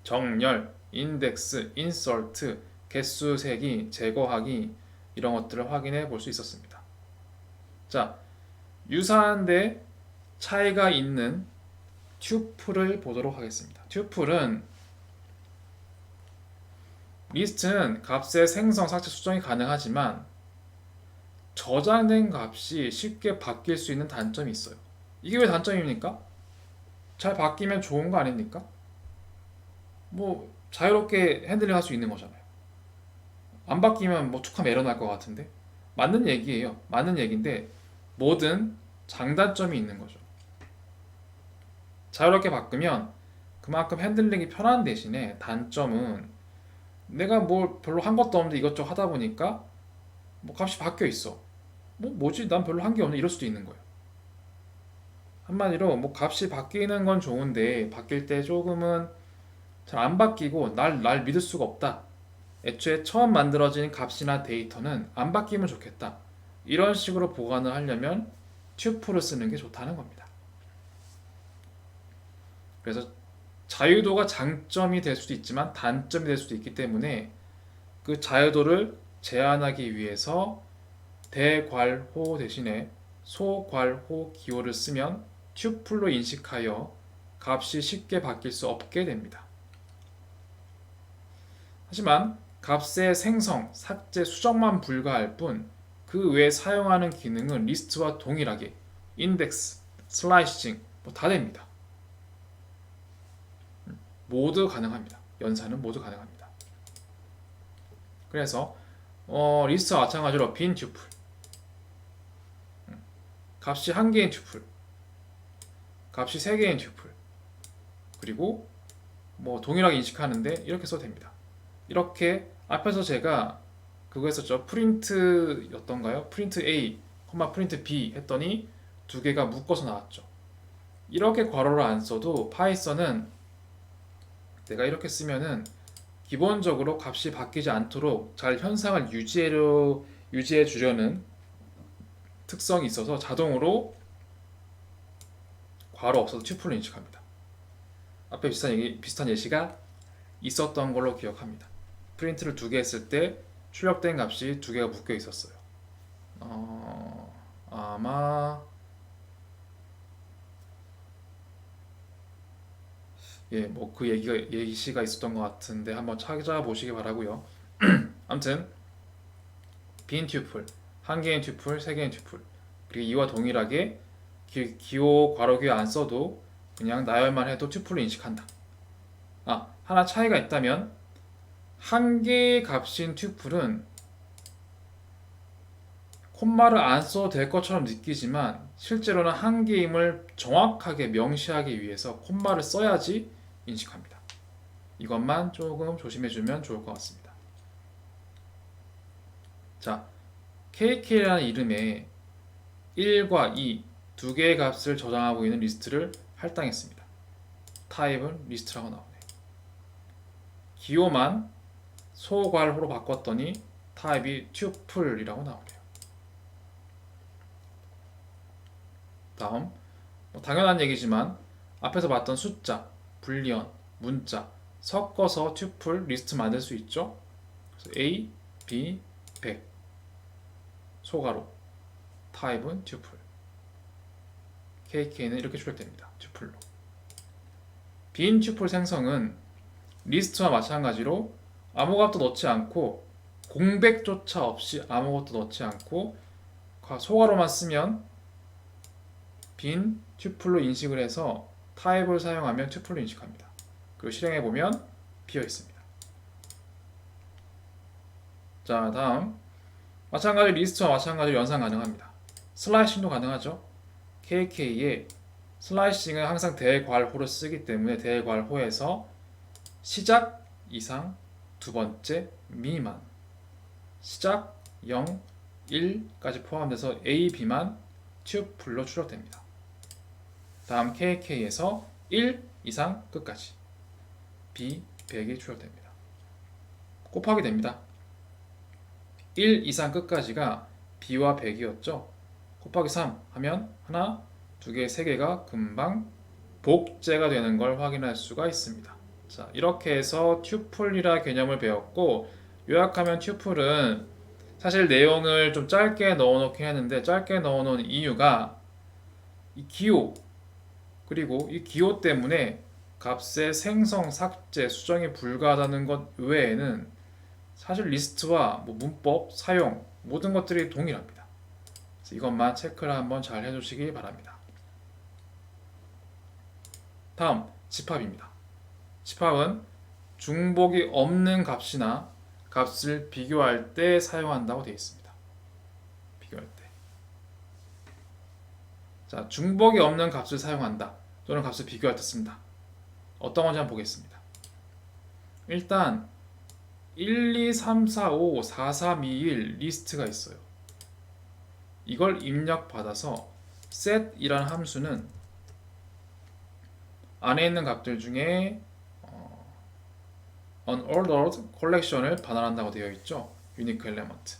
정렬, 인덱스, 인서트, 개수 세기, 제거하기 이런 것들을 확인해 볼 수 있었습니다. 자, 유사한데 차이가 있는 튜플을 보도록 하겠습니다. 튜플은 리스트는 값의 생성, 삭제, 수정이 가능하지만 저장된 값이 쉽게 바뀔 수 있는 단점이 있어요. 이게 왜 단점입니까? 잘 바뀌면 좋은 거 아닙니까? 뭐 자유롭게 핸들링 할 수 있는 거잖아요. 안 바뀌면 뭐 툭하면 에러 날 것 같은데 맞는 얘기예요. 맞는 얘기인데 뭐든 장단점이 있는 거죠. 자유롭게 바꾸면 그만큼 핸들링이 편한 대신에 단점은 내가 뭐 별로 한 것도 없는데 이것저것 하다 보니까 뭐 값이 바뀌어 있어. 뭐지? 난 별로 한 게 없네. 이럴 수도 있는 거예요. 한마디로 뭐 값이 바뀌는 건 좋은데 바뀔 때 조금은 잘 안 바뀌고 날 믿을 수가 없다. 애초에 처음 만들어진 값이나 데이터는 안 바뀌면 좋겠다. 이런 식으로 보관을 하려면 튜플을 쓰는 게 좋다는 겁니다. 그래서 자유도가 장점이 될 수도 있지만 단점이 될 수도 있기 때문에 그 자유도를 제한하기 위해서 대괄호 대신에 소괄호 기호를 쓰면 튜플로 인식하여 값이 쉽게 바뀔 수 없게 됩니다. 하지만 값의 생성, 삭제, 수정만 불가할 뿐 그 외에 사용하는 기능은 리스트와 동일하게 인덱스, 슬라이싱 뭐 다 됩니다. 모두 가능합니다. 연산은 모두 가능합니다. 그래서 리스트와 마찬가지로 빈 튜플, 값이 1개인 튜플, 값이 3개인 튜플, 그리고 뭐 동일하게 인식하는데 이렇게 써도 됩니다. 이렇게 앞에서 제가 그거 했었죠. 프린트였던가요? 프린트 A, 프린트 B 했더니 두 개가 묶어서 나왔죠. 이렇게 괄호를 안 써도 파이썬은 내가 이렇게 쓰면은 기본적으로 값이 바뀌지 않도록 잘 현상을 유지해 주려는 특성이 있어서 자동으로 괄호 없어도 튜플을 인식합니다. 앞에 비슷한 예시가 있었던 걸로 기억합니다. 프린트를 2개 했을 때 출력된 값이 2개가 묶여 있었어요. 아마 뭐 그 예시가 있었던 것 같은데 한번 찾아보시기 바라고요. 아무튼 빈 튜플, 1개인 튜플, 3개인 튜플, 그리고 이와 동일하게 기호 괄호 안 써도 그냥 나열만 해도 튜플을 인식한다. 하나 차이가 있다면 1개의 값인 튜플은 콤마를 안 써도 될 것처럼 느끼지만 실제로는 1개임을 정확하게 명시하기 위해서 콤마를 써야지 인식합니다. 이것만 조금 조심해주면 좋을 것 같습니다. 자, KK라는 이름에 1과 2 두 개의 값을 저장하고 있는 리스트를 할당했습니다. 타입은 리스트라고 나오네. 기호만 소괄호로 바꿨더니 타입이 튜플이라고 나오네요. 다음, 당연한 얘기지만 앞에서 봤던 숫자, 불리언, 문자 섞어서 튜플 리스트 만들 수 있죠. 그래서 A, B, 100 소괄호 타입은 튜플. KK는 이렇게 출력됩니다. 튜플로. 빈 튜플 생성은 리스트와 마찬가지로 아무것도 넣지 않고 공백조차 없이 아무것도 넣지 않고 소괄호만 쓰면 빈 튜플로 인식을 해서 타입을 사용하면 튜플로 인식합니다. 그리고 실행해 보면 비어 있습니다. 자, 다음 마찬가지로 리스트와 마찬가지로 연산 가능합니다. 슬라이싱도 가능하죠. KK에 슬라이싱은 항상 대괄호를 쓰기 때문에 대괄호에서 시작 이상 두 번째 미만 시작 0, 1까지 포함돼서 A, B만 튜플로 출력됩니다. 다음 KK에서 1 이상 끝까지 B, 100이 출력됩니다. 곱하기 됩니다. 1 이상 끝까지가 B와 100이었죠. 곱하기 3 하면 하나, 두 개, 세 개가 금방 복제가 되는 걸 확인할 수가 있습니다. 자, 이렇게 해서 튜플이라 개념을 배웠고, 요약하면 튜플은 사실 내용을 좀 짧게 넣어놓긴 했는데 짧게 넣어놓은 이유가 이 기호 그리고 이 기호 때문에 값의 생성, 삭제, 수정이 불가하다는 것 외에는 사실 리스트와 문법, 사용 모든 것들이 동일합니다. 그래서 이것만 체크를 한번 잘 해주시기 바랍니다. 다음 집합입니다. 집합은 중복이 없는 값이나 값을 비교할 때 사용한다고 되어 있습니다. 비교할 때. 자, 중복이 없는 값을 사용한다. 또는 값을 비교할 때 쓴다. 어떤 건지 한번 보겠습니다. 일단 1, 2, 3, 4, 5, 4, 3, 2, 1 리스트가 있어요. 이걸 입력받아서 set이라는 함수는 안에 있는 값들 중에 unordered collection을 반환한다고 되어 있죠. unique element.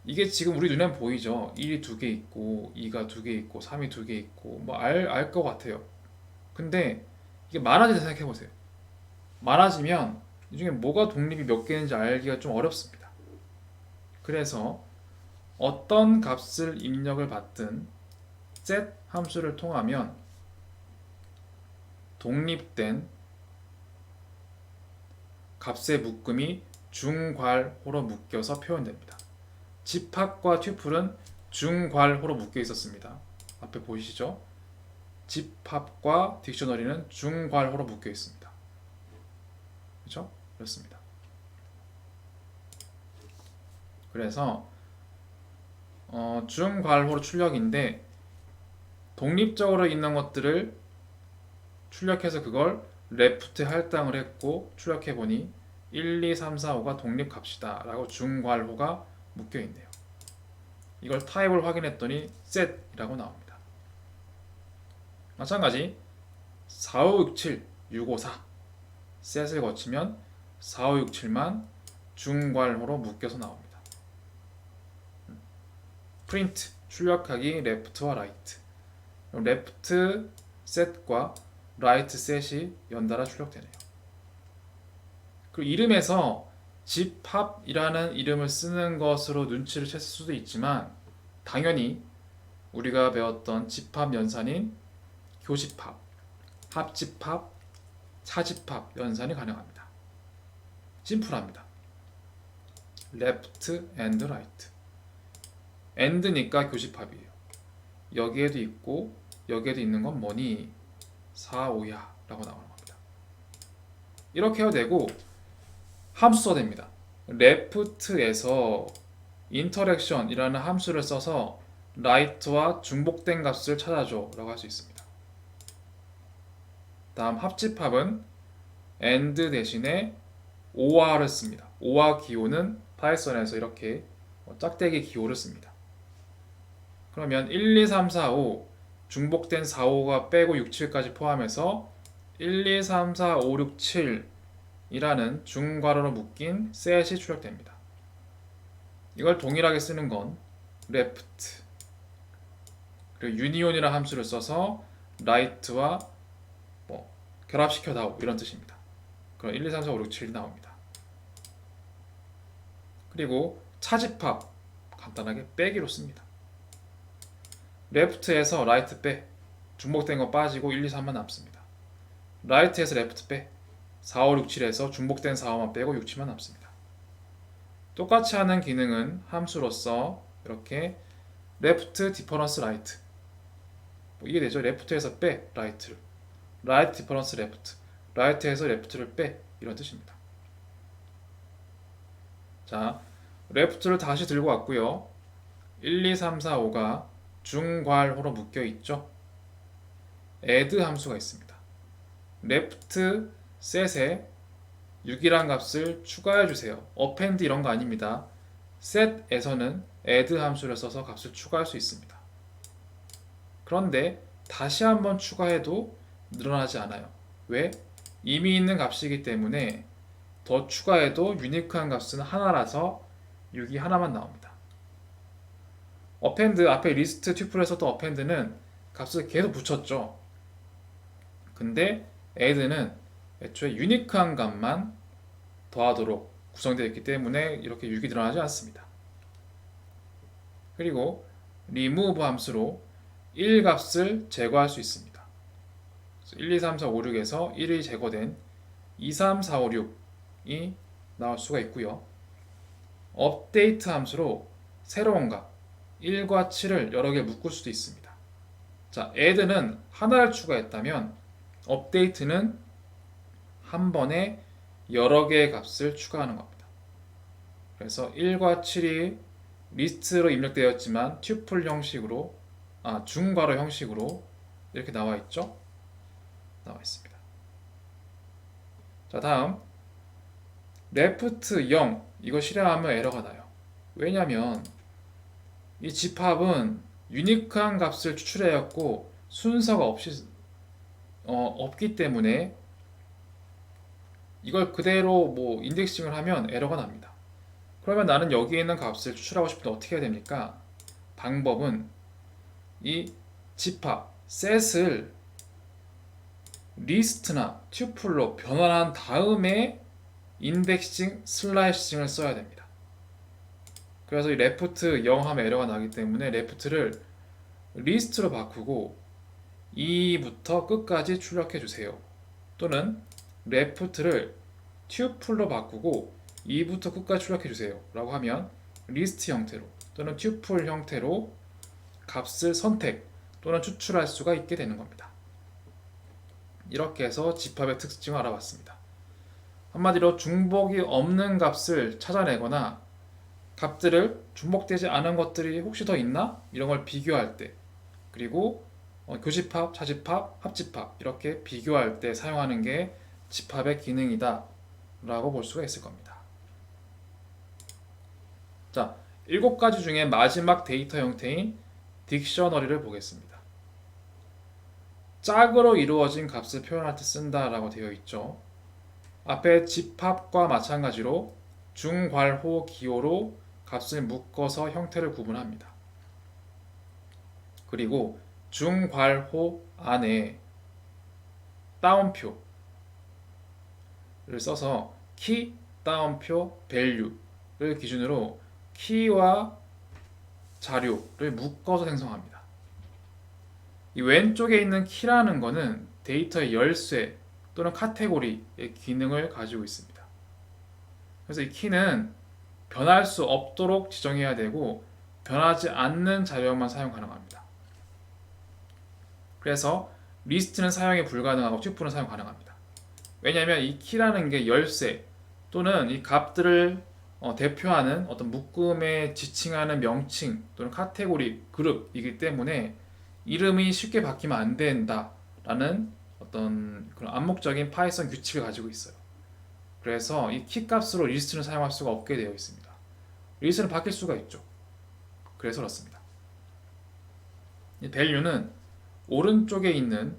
이게 지금 우리 눈엔 보이죠. 1이 2개 있고 2가 2개 있고 3이 2개 있고 뭐 알 것 같아요. 근데 이게 많아지는 생각해 보세요. 많아지면 이 중에 뭐가 독립이 몇 개인지 알기가 좀 어렵습니다. 그래서 어떤 값을 입력을 받든 set 함수를 통하면 독립된 값의 묶음이 중괄호로 묶여서 표현됩니다. 집합과 튜플은 중괄호로 묶여 있었습니다. 앞에 보이시죠? 집합과 딕셔너리는 중괄호로 묶여 있습니다. 그렇죠? 그렇습니다. 그래서 중괄호로 출력인데 독립적으로 있는 것들을 출력해서 그걸 레프트에 할당을 했고 출력해보니 1, 2, 3, 4, 5가 독립값이다 라고 중괄호가 묶여있네요. 이걸 타입을 확인했더니 set이라고 나옵니다. 마찬가지 4567, 654 set을 거치면 4567만 중괄호로 묶여서 나옵니다. 프린트, 출력하기 레프트와 라이트. 레프트 set과 라이트 set이 연달아 출력되네요. 그리고 이름에서 집합이라는 이름을 쓰는 것으로 눈치를 챘을 수도 있지만 당연히 우리가 배웠던 집합 연산인 교집합, 합집합, 차집합 연산이 가능합니다. 심플합니다. left and right. and니까 교집합이에요. 여기에도 있고 여기에도 있는 건 뭐니? 4, 5야 라고 나오는 겁니다. 이렇게 해도 되고 함수 써야 됩니다. left에서 interaction이라는 함수를 써서 right와 중복된 값을 찾아줘 라고 할 수 있습니다. 다음 합집합은 and 대신에 or를 씁니다. or 기호는 파이썬에서 이렇게 짝대기 기호를 씁니다. 그러면 1, 2, 3, 4, 5 중복된 4, 5가 빼고 6, 7까지 포함해서 1, 2, 3, 4, 5, 6, 7이라는 중괄호로 묶인 셋이 출력됩니다. 이걸 동일하게 쓰는 건 left 그리고 union이라는 함수를 써서 right와 결합시켜 다오 이런 뜻입니다. 그럼 1, 2, 3, 4, 5, 6, 7이 나옵니다. 그리고 차집합 간단하게 빼기로 씁니다. left에서 right 빼 중복된 거 빠지고 1, 2, 3만 남습니다. right에서 left 빼 4, 5, 6, 7에서 중복된 4, 5만 빼고 6, 7만 남습니다. 똑같이 하는 기능은 함수로서 이렇게 left difference right 이게 되죠. left에서 빼 right를 right difference left right에서 left를 빼 이런 뜻입니다. 자, left를 다시 들고 왔고요. 1, 2, 3, 4, 5가 중괄호로 묶여 있죠. add 함수가 있습니다. left set에 6이란 값을 추가해 주세요. append 이런 거 아닙니다. set에서는 add 함수를 써서 값을 추가할 수 있습니다. 그런데 다시 한번 추가해도 늘어나지 않아요. 왜? 이미 있는 값이기 때문에 더 추가해도 유니크한 값은 하나라서 6이 하나만 나옵니다. append 앞에 리스트 튜플에서도 append는 값을 계속 붙였죠. 근데 add는 애초에 유니크한 값만 더하도록 구성되어 있기 때문에 이렇게 6이 늘어나지 않습니다. 그리고 remove 함수로 1 값을 제거할 수 있습니다. 1, 2, 3, 4, 5, 6에서 1이 제거된 2, 3, 4, 5, 6이 나올 수가 있고요. update 함수로 새로운 값 1과 7을 여러 개 묶을 수도 있습니다. 자, add는 하나를 추가했다면 update는 한 번에 여러 개의 값을 추가하는 겁니다. 그래서 1과 7이 리스트로 입력되었지만 튜플 형식으로 중괄호 형식으로 이렇게 나와 있죠. 나와 있습니다. 자, 다음 left 0 이거 실행하면 에러가 나요. 왜냐면 이 집합은 유니크한 값을 추출하였고 순서가 없기 때문에 이걸 그대로 인덱싱을 하면 에러가 납니다. 그러면 나는 여기에 있는 값을 추출하고 싶은데 어떻게 해야 됩니까? 방법은 이 집합 set을 리스트나 튜플로 변환한 다음에 인덱싱 슬라이싱을 써야 됩니다. 그래서 이 left 0 하면 에러가 나기 때문에 left를 리스트로 바꾸고 2부터 끝까지 출력해 주세요. 또는 left를 튜플로 바꾸고 2부터 끝까지 출력해 주세요 라고 하면 리스트 형태로 또는 튜플 형태로 값을 선택 또는 추출할 수가 있게 되는 겁니다. 이렇게 해서 집합의 특징을 알아봤습니다. 한마디로 중복이 없는 값을 찾아내거나 값들을 중복되지 않은 것들이 혹시 더 있나? 이런 걸 비교할 때, 그리고 교집합, 차집합, 합집합 이렇게 비교할 때 사용하는 게 집합의 기능이다 라고 볼 수가 있을 겁니다. 자, 7가지 중에 마지막 데이터 형태인 딕셔너리를 보겠습니다. 짝으로 이루어진 값을 표현할 때 쓴다 라고 되어 있죠. 앞에 집합과 마찬가지로 중괄호 기호로 값을 묶어서 형태를 구분합니다. 그리고 중괄호 안에 따옴표를 써서 키, 따옴표, value를 기준으로 키와 자료를 묶어서 생성합니다. 이 왼쪽에 있는 키라는 것은 데이터의 열쇠 또는 카테고리의 기능을 가지고 있습니다. 그래서 이 키는 변할 수 없도록 지정해야 되고 변하지 않는 자료만 사용 가능합니다. 그래서 리스트는 사용이 불가능하고 튜플은 사용 가능합니다. 왜냐하면 이 키라는 게 열쇠 또는 이 값들을 대표하는 어떤 묶음에 지칭하는 명칭 또는 카테고리, 그룹이기 때문에 이름이 쉽게 바뀌면 안 된다라는 어떤 그런 암묵적인 파이썬 규칙을 가지고 있어요. 그래서 이 키 값으로 리스트는 사용할 수가 없게 되어 있습니다. 리스트는 바뀔 수가 있죠. 그래서 그렇습니다. 이 value는 오른쪽에 있는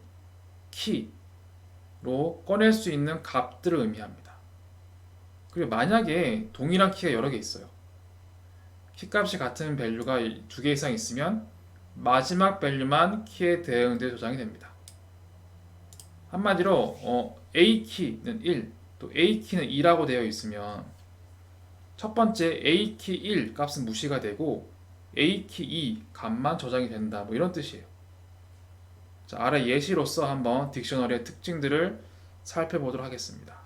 키로 꺼낼 수 있는 값들을 의미합니다. 그리고 만약에 동일한 키가 여러 개 있어요. 키 값이 같은 value가 2개 이상 있으면 마지막 value만 키에 대응돼 저장이 됩니다. 한마디로 A키는 1, 또 A키는 2라고 되어 있으면 첫 번째 A키 1 값은 무시가 되고 A키 2 값만 저장이 된다, 뭐 이런 뜻이에요. 자, 아래 예시로서 한번 딕셔너리의 특징들을 살펴보도록 하겠습니다.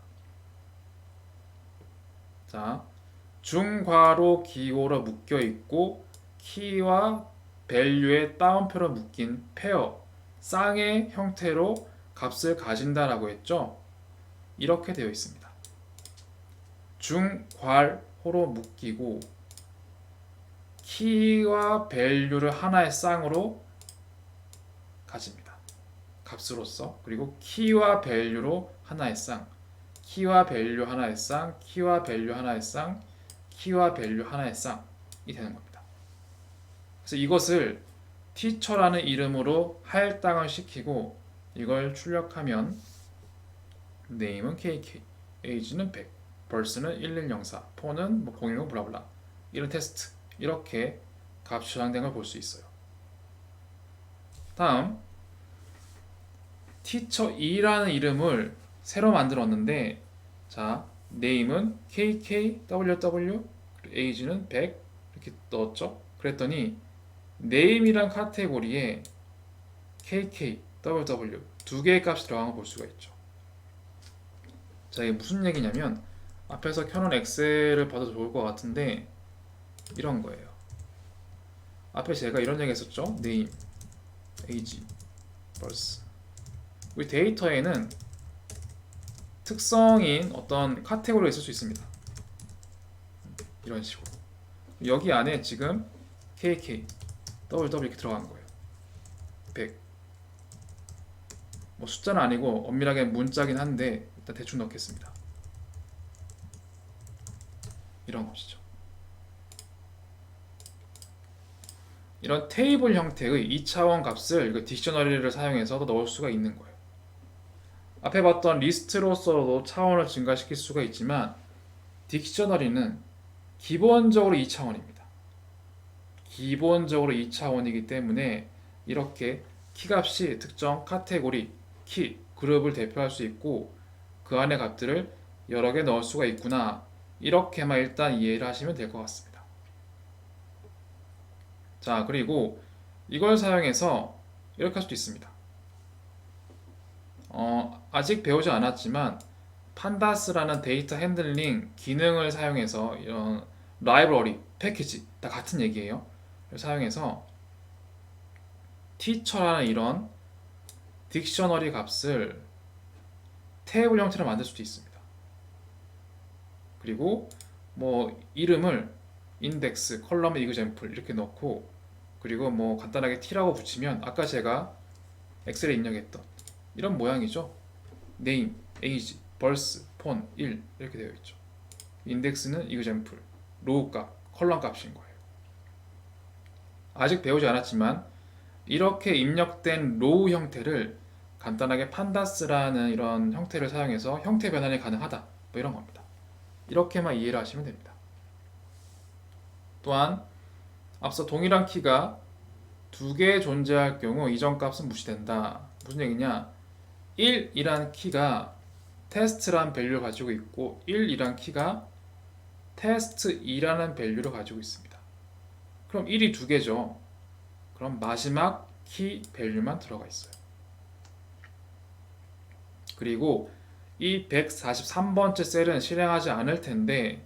자, 중괄호 기호로 묶여 있고 키와 value의 따옴표로 묶인 페어, 쌍의 형태로 값을 가진다라고 했죠. 이렇게 되어 있습니다. 중괄호로 묶이고 키와 value를 하나의 쌍으로 가집니다. 값으로서. 그리고 키와 value로 하나의 쌍, 키와 value 하나의 쌍, 키와 value 하나의 쌍, 키와 value 하나의 쌍이 되는 겁니다. 그래서 이것을 teacher라는 이름으로 할당을 시키고 이걸 출력하면 name은 kk, age는 100, birth는 1104, phone는 010 블라블라, 이런 테스트, 이렇게 값이 저장된 걸 볼 수 있어요. 다음 teacher2라는 이름을 새로 만들었는데, 자, name은 kkWW, age는 100 이렇게 넣었죠. 그랬더니 name이란 카테고리에 kkWW 두 개의 값이 들어간 걸 볼 수가 있죠. 자, 이게 무슨 얘기냐면 앞에서 켜놓은 엑셀을 봐도 좋을 것 같은데 이런 거예요. 앞에 제가 이런 얘기 했었죠. name, age, birth. 우리 데이터에는 특성인 어떤 카테고리가 있을 수 있습니다. 이런 식으로. 여기 안에 지금 KK, WW 이렇게 들어간 거예요. 100. 뭐 숫자는 아니고 엄밀하게 문자긴 한데 일단 대충 넣겠습니다. 이런 것이죠. 이런 테이블 형태의 2차원 값을 딕셔너리를 사용해서도 넣을 수가 있는 거예요. 앞에 봤던 리스트로서도 차원을 증가시킬 수가 있지만 딕셔너리는 기본적으로 2차원입니다. 기본적으로 2차원이기 때문에 이렇게 키값이 특정 카테고리, 키, 그룹을 대표할 수 있고 그 안에 값들을 여러 개 넣을 수가 있구나, 이렇게만 일단 이해를 하시면 될 것 같습니다. 자, 그리고 이걸 사용해서 이렇게 할 수도 있습니다. 아직 배우지 않았지만 판다스라는 데이터 핸들링 기능을 사용해서 이런 라이브러리, 패키지 다 같은 얘기예요. 사용해서 teacher라는 이런 딕셔너리 값을 테이블 형태로 만들 수도 있습니다. 그리고 뭐 이름을 인덱스, 컬럼, 이그젬플 이렇게 넣고, 그리고 뭐 간단하게 t라고 붙이면 아까 제가 엑셀에 입력했던 이런 모양이죠. name, age, birth, phone, 1 이렇게 되어 있죠. 인덱스는 이그젬플, 로우 값, 컬럼 값인 거예요. 아직 배우지 않았지만 이렇게 입력된 로우 형태를 간단하게 판다스라는 이런 형태를 사용해서 형태 변환이 가능하다, 뭐 이런 겁니다. 이렇게만 이해를 하시면 됩니다. 또한 앞서 동일한 키가 두 개 존재할 경우 이전 값은 무시된다. 무슨 얘기냐? 1이란 키가 테스트란 밸류를 가지고 있고 1이란 키가 테스트2라는 밸류를 가지고 있습니다. 그럼 1이 두 개죠. 그럼 마지막 키 밸류만 들어가 있어요. 그리고 이 143번째 셀은 실행하지 않을 텐데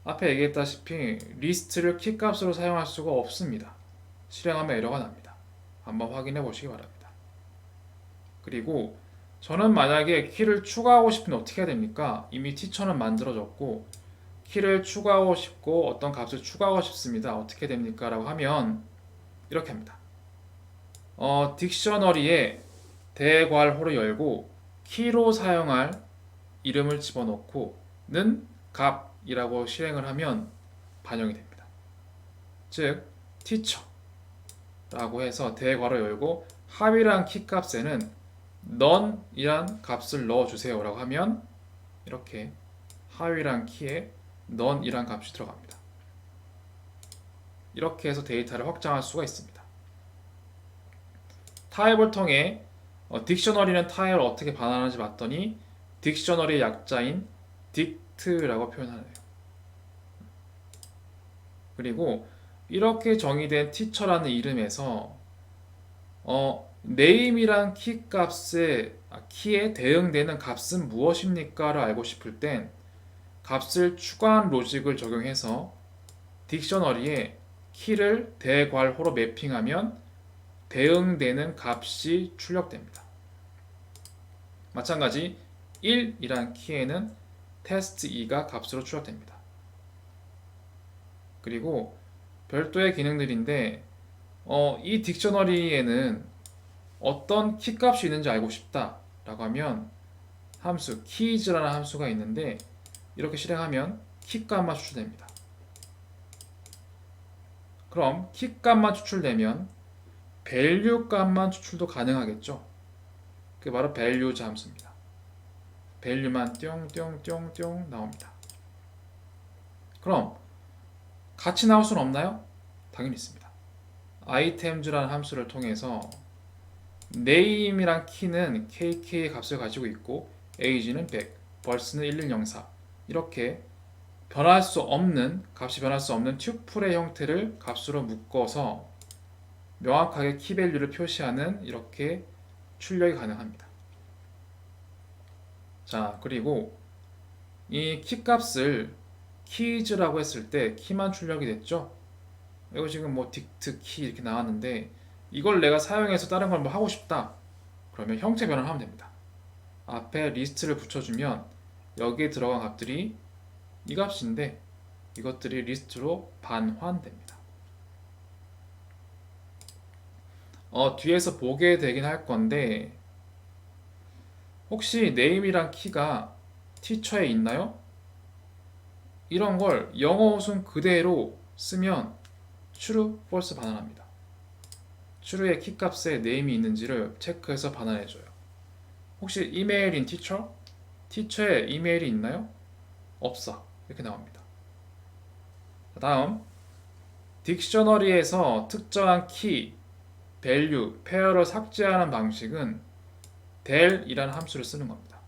앞에 얘기했다시피 리스트를 키 값으로 사용할 수가 없습니다. 실행하면 에러가 납니다. 한번 확인해 보시기 바랍니다. 그리고 저는 만약에 키를 추가하고 싶으면 어떻게 해야 됩니까? 이미 티처는 만들어졌고 키를 추가하고 싶고 어떤 값을 추가하고 싶습니다. 어떻게 됩니까? 라고 하면 이렇게 합니다. 딕셔너리에 대괄호를 열고 키로 사용할 이름을 집어넣고 는 값이라고 실행을 하면 반영이 됩니다. 즉 teacher라고 해서 대괄호 열고 하위란 키 값에는 none이란 값을 넣어주세요 라고 하면 이렇게 하위란 키에 none이란 값이 들어갑니다. 이렇게 해서 데이터를 확장할 수가 있습니다. 타입을 통해 딕셔너리는 타입을 어떻게 반환하는지 봤더니 딕셔너리의 약자인 dict라고 표현하네요. 그리고 이렇게 정의된 teacher라는 이름에서 name이란 키에 대응되는 값은 무엇입니까? 를 알고 싶을 땐 값을 추가한 로직을 적용해서 딕셔너리에 키를 대괄호로 매핑하면 대응되는 값이 출력됩니다. 마찬가지 1이란 키에는 test2가 값으로 출력됩니다. 그리고 별도의 기능들인데 이 딕셔너리에는 어떤 키 값이 있는지 알고 싶다 라고 하면 함수 keys라는 함수가 있는데 이렇게 실행하면 키 값만 추출됩니다. 그럼 키 값만 추출되면 value 값만 추출도 가능하겠죠. 그게 바로 values 함수입니다. value만 뿅뿅뿅뿅 나옵니다. 그럼 같이 나올 수는 없나요? 당연히 있습니다. items라는 함수를 통해서 name이란 키는 kk의 값을 가지고 있고 age는 100, birth는 1104 이렇게 값이 변할 수 없는 튜플의 형태를 값으로 묶어서 명확하게 키 밸류를 표시하는 이렇게 출력이 가능합니다. 자, 그리고 이 키 값을 keys라고 했을 때 키만 출력이 됐죠. 이거 지금 뭐 dict key 이렇게 나왔는데 이걸 내가 사용해서 다른 걸 뭐 하고 싶다. 그러면 형태 변환을 하면 됩니다. 앞에 리스트를 붙여주면 여기에 들어간 값들이 이 값인데 이것들이 리스트로 반환됩니다. 뒤에서 보게 되긴 할 건데 혹시 name이란 키가 teacher에 있나요? 이런 걸 영어 웃음 그대로 쓰면 true, false 반환합니다. true의 키 값에 name이 있는지를 체크해서 반환해줘요. 혹시 이메일인 teacher? teacher에 이메일이 있나요? 없어. 이렇게 나옵니다. 다음 딕셔너리에서 특정한 키, value, 페어를 삭제하는 방식은 del이라는 함수를 쓰는 겁니다.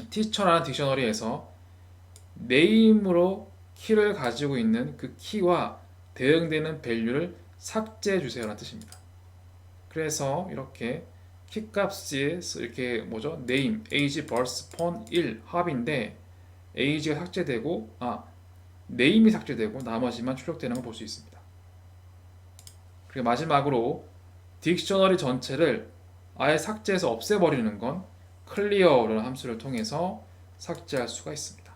teacher라는 딕셔너리에서 name으로 키를 가지고 있는 그 키와 대응되는 value를 삭제해 주세요 라는 뜻입니다. 그래서 이렇게 키 값이 이렇게 name, age, birth, phone 1 합인데 age가 삭제되고 name이 삭제되고 나머지만 출력되는 걸 볼 수 있습니다. 그리고 마지막으로 딕셔너리 전체를 아예 삭제해서 없애버리는 건 clear라는 함수를 통해서 삭제할 수가 있습니다.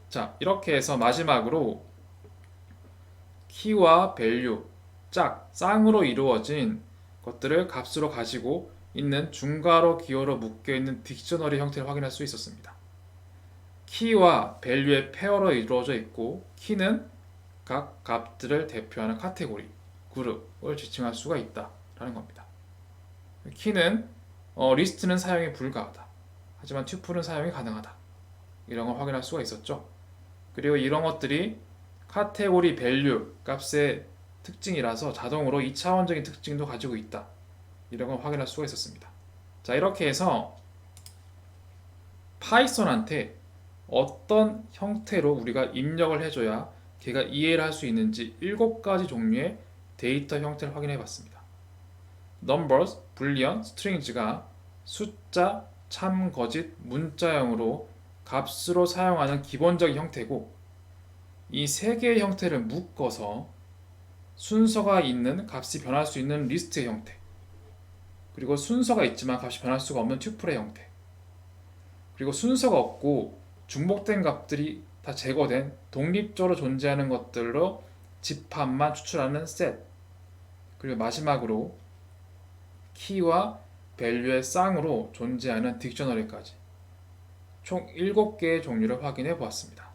자, 이렇게 해서 마지막으로 키와 밸류, 쌍으로 이루어진 것들을 값으로 가지고 있는 중괄호 기호로 묶여있는 딕셔너리 형태를 확인할 수 있었습니다. 키와 밸류의 페어로 이루어져 있고, 키는 각 값들을 대표하는 카테고리, 그룹을 지칭할 수가 있다라는 겁니다. 키는 리스트는 사용이 불가하다. 하지만 튜플은 사용이 가능하다. 이런 걸 확인할 수가 있었죠. 그리고 이런 것들이 카테고리 밸류 값의 특징이라서 자동으로 2차원적인 특징도 가지고 있다. 이런 걸 확인할 수가 있었습니다. 자, 이렇게 해서 파이썬한테 어떤 형태로 우리가 입력을 해줘야 걔가 이해를 할 수 있는지 7가지 종류의 데이터 형태를 확인해 봤습니다. numbers, boolean, strings가 숫자, 참, 거짓, 문자형으로 값으로 사용하는 기본적인 형태고, 이 3개의 형태를 묶어서 순서가 있는 값이 변할 수 있는 리스트의 형태, 그리고 순서가 있지만 값이 변할 수가 없는 튜플의 형태, 그리고 순서가 없고 중복된 값들이 다 제거된 독립적으로 존재하는 것들로 집합만 추출하는 셋, 그리고 마지막으로 키와 밸류의 쌍으로 존재하는 딕셔너리까지 총 7개의 종류를 확인해 보았습니다.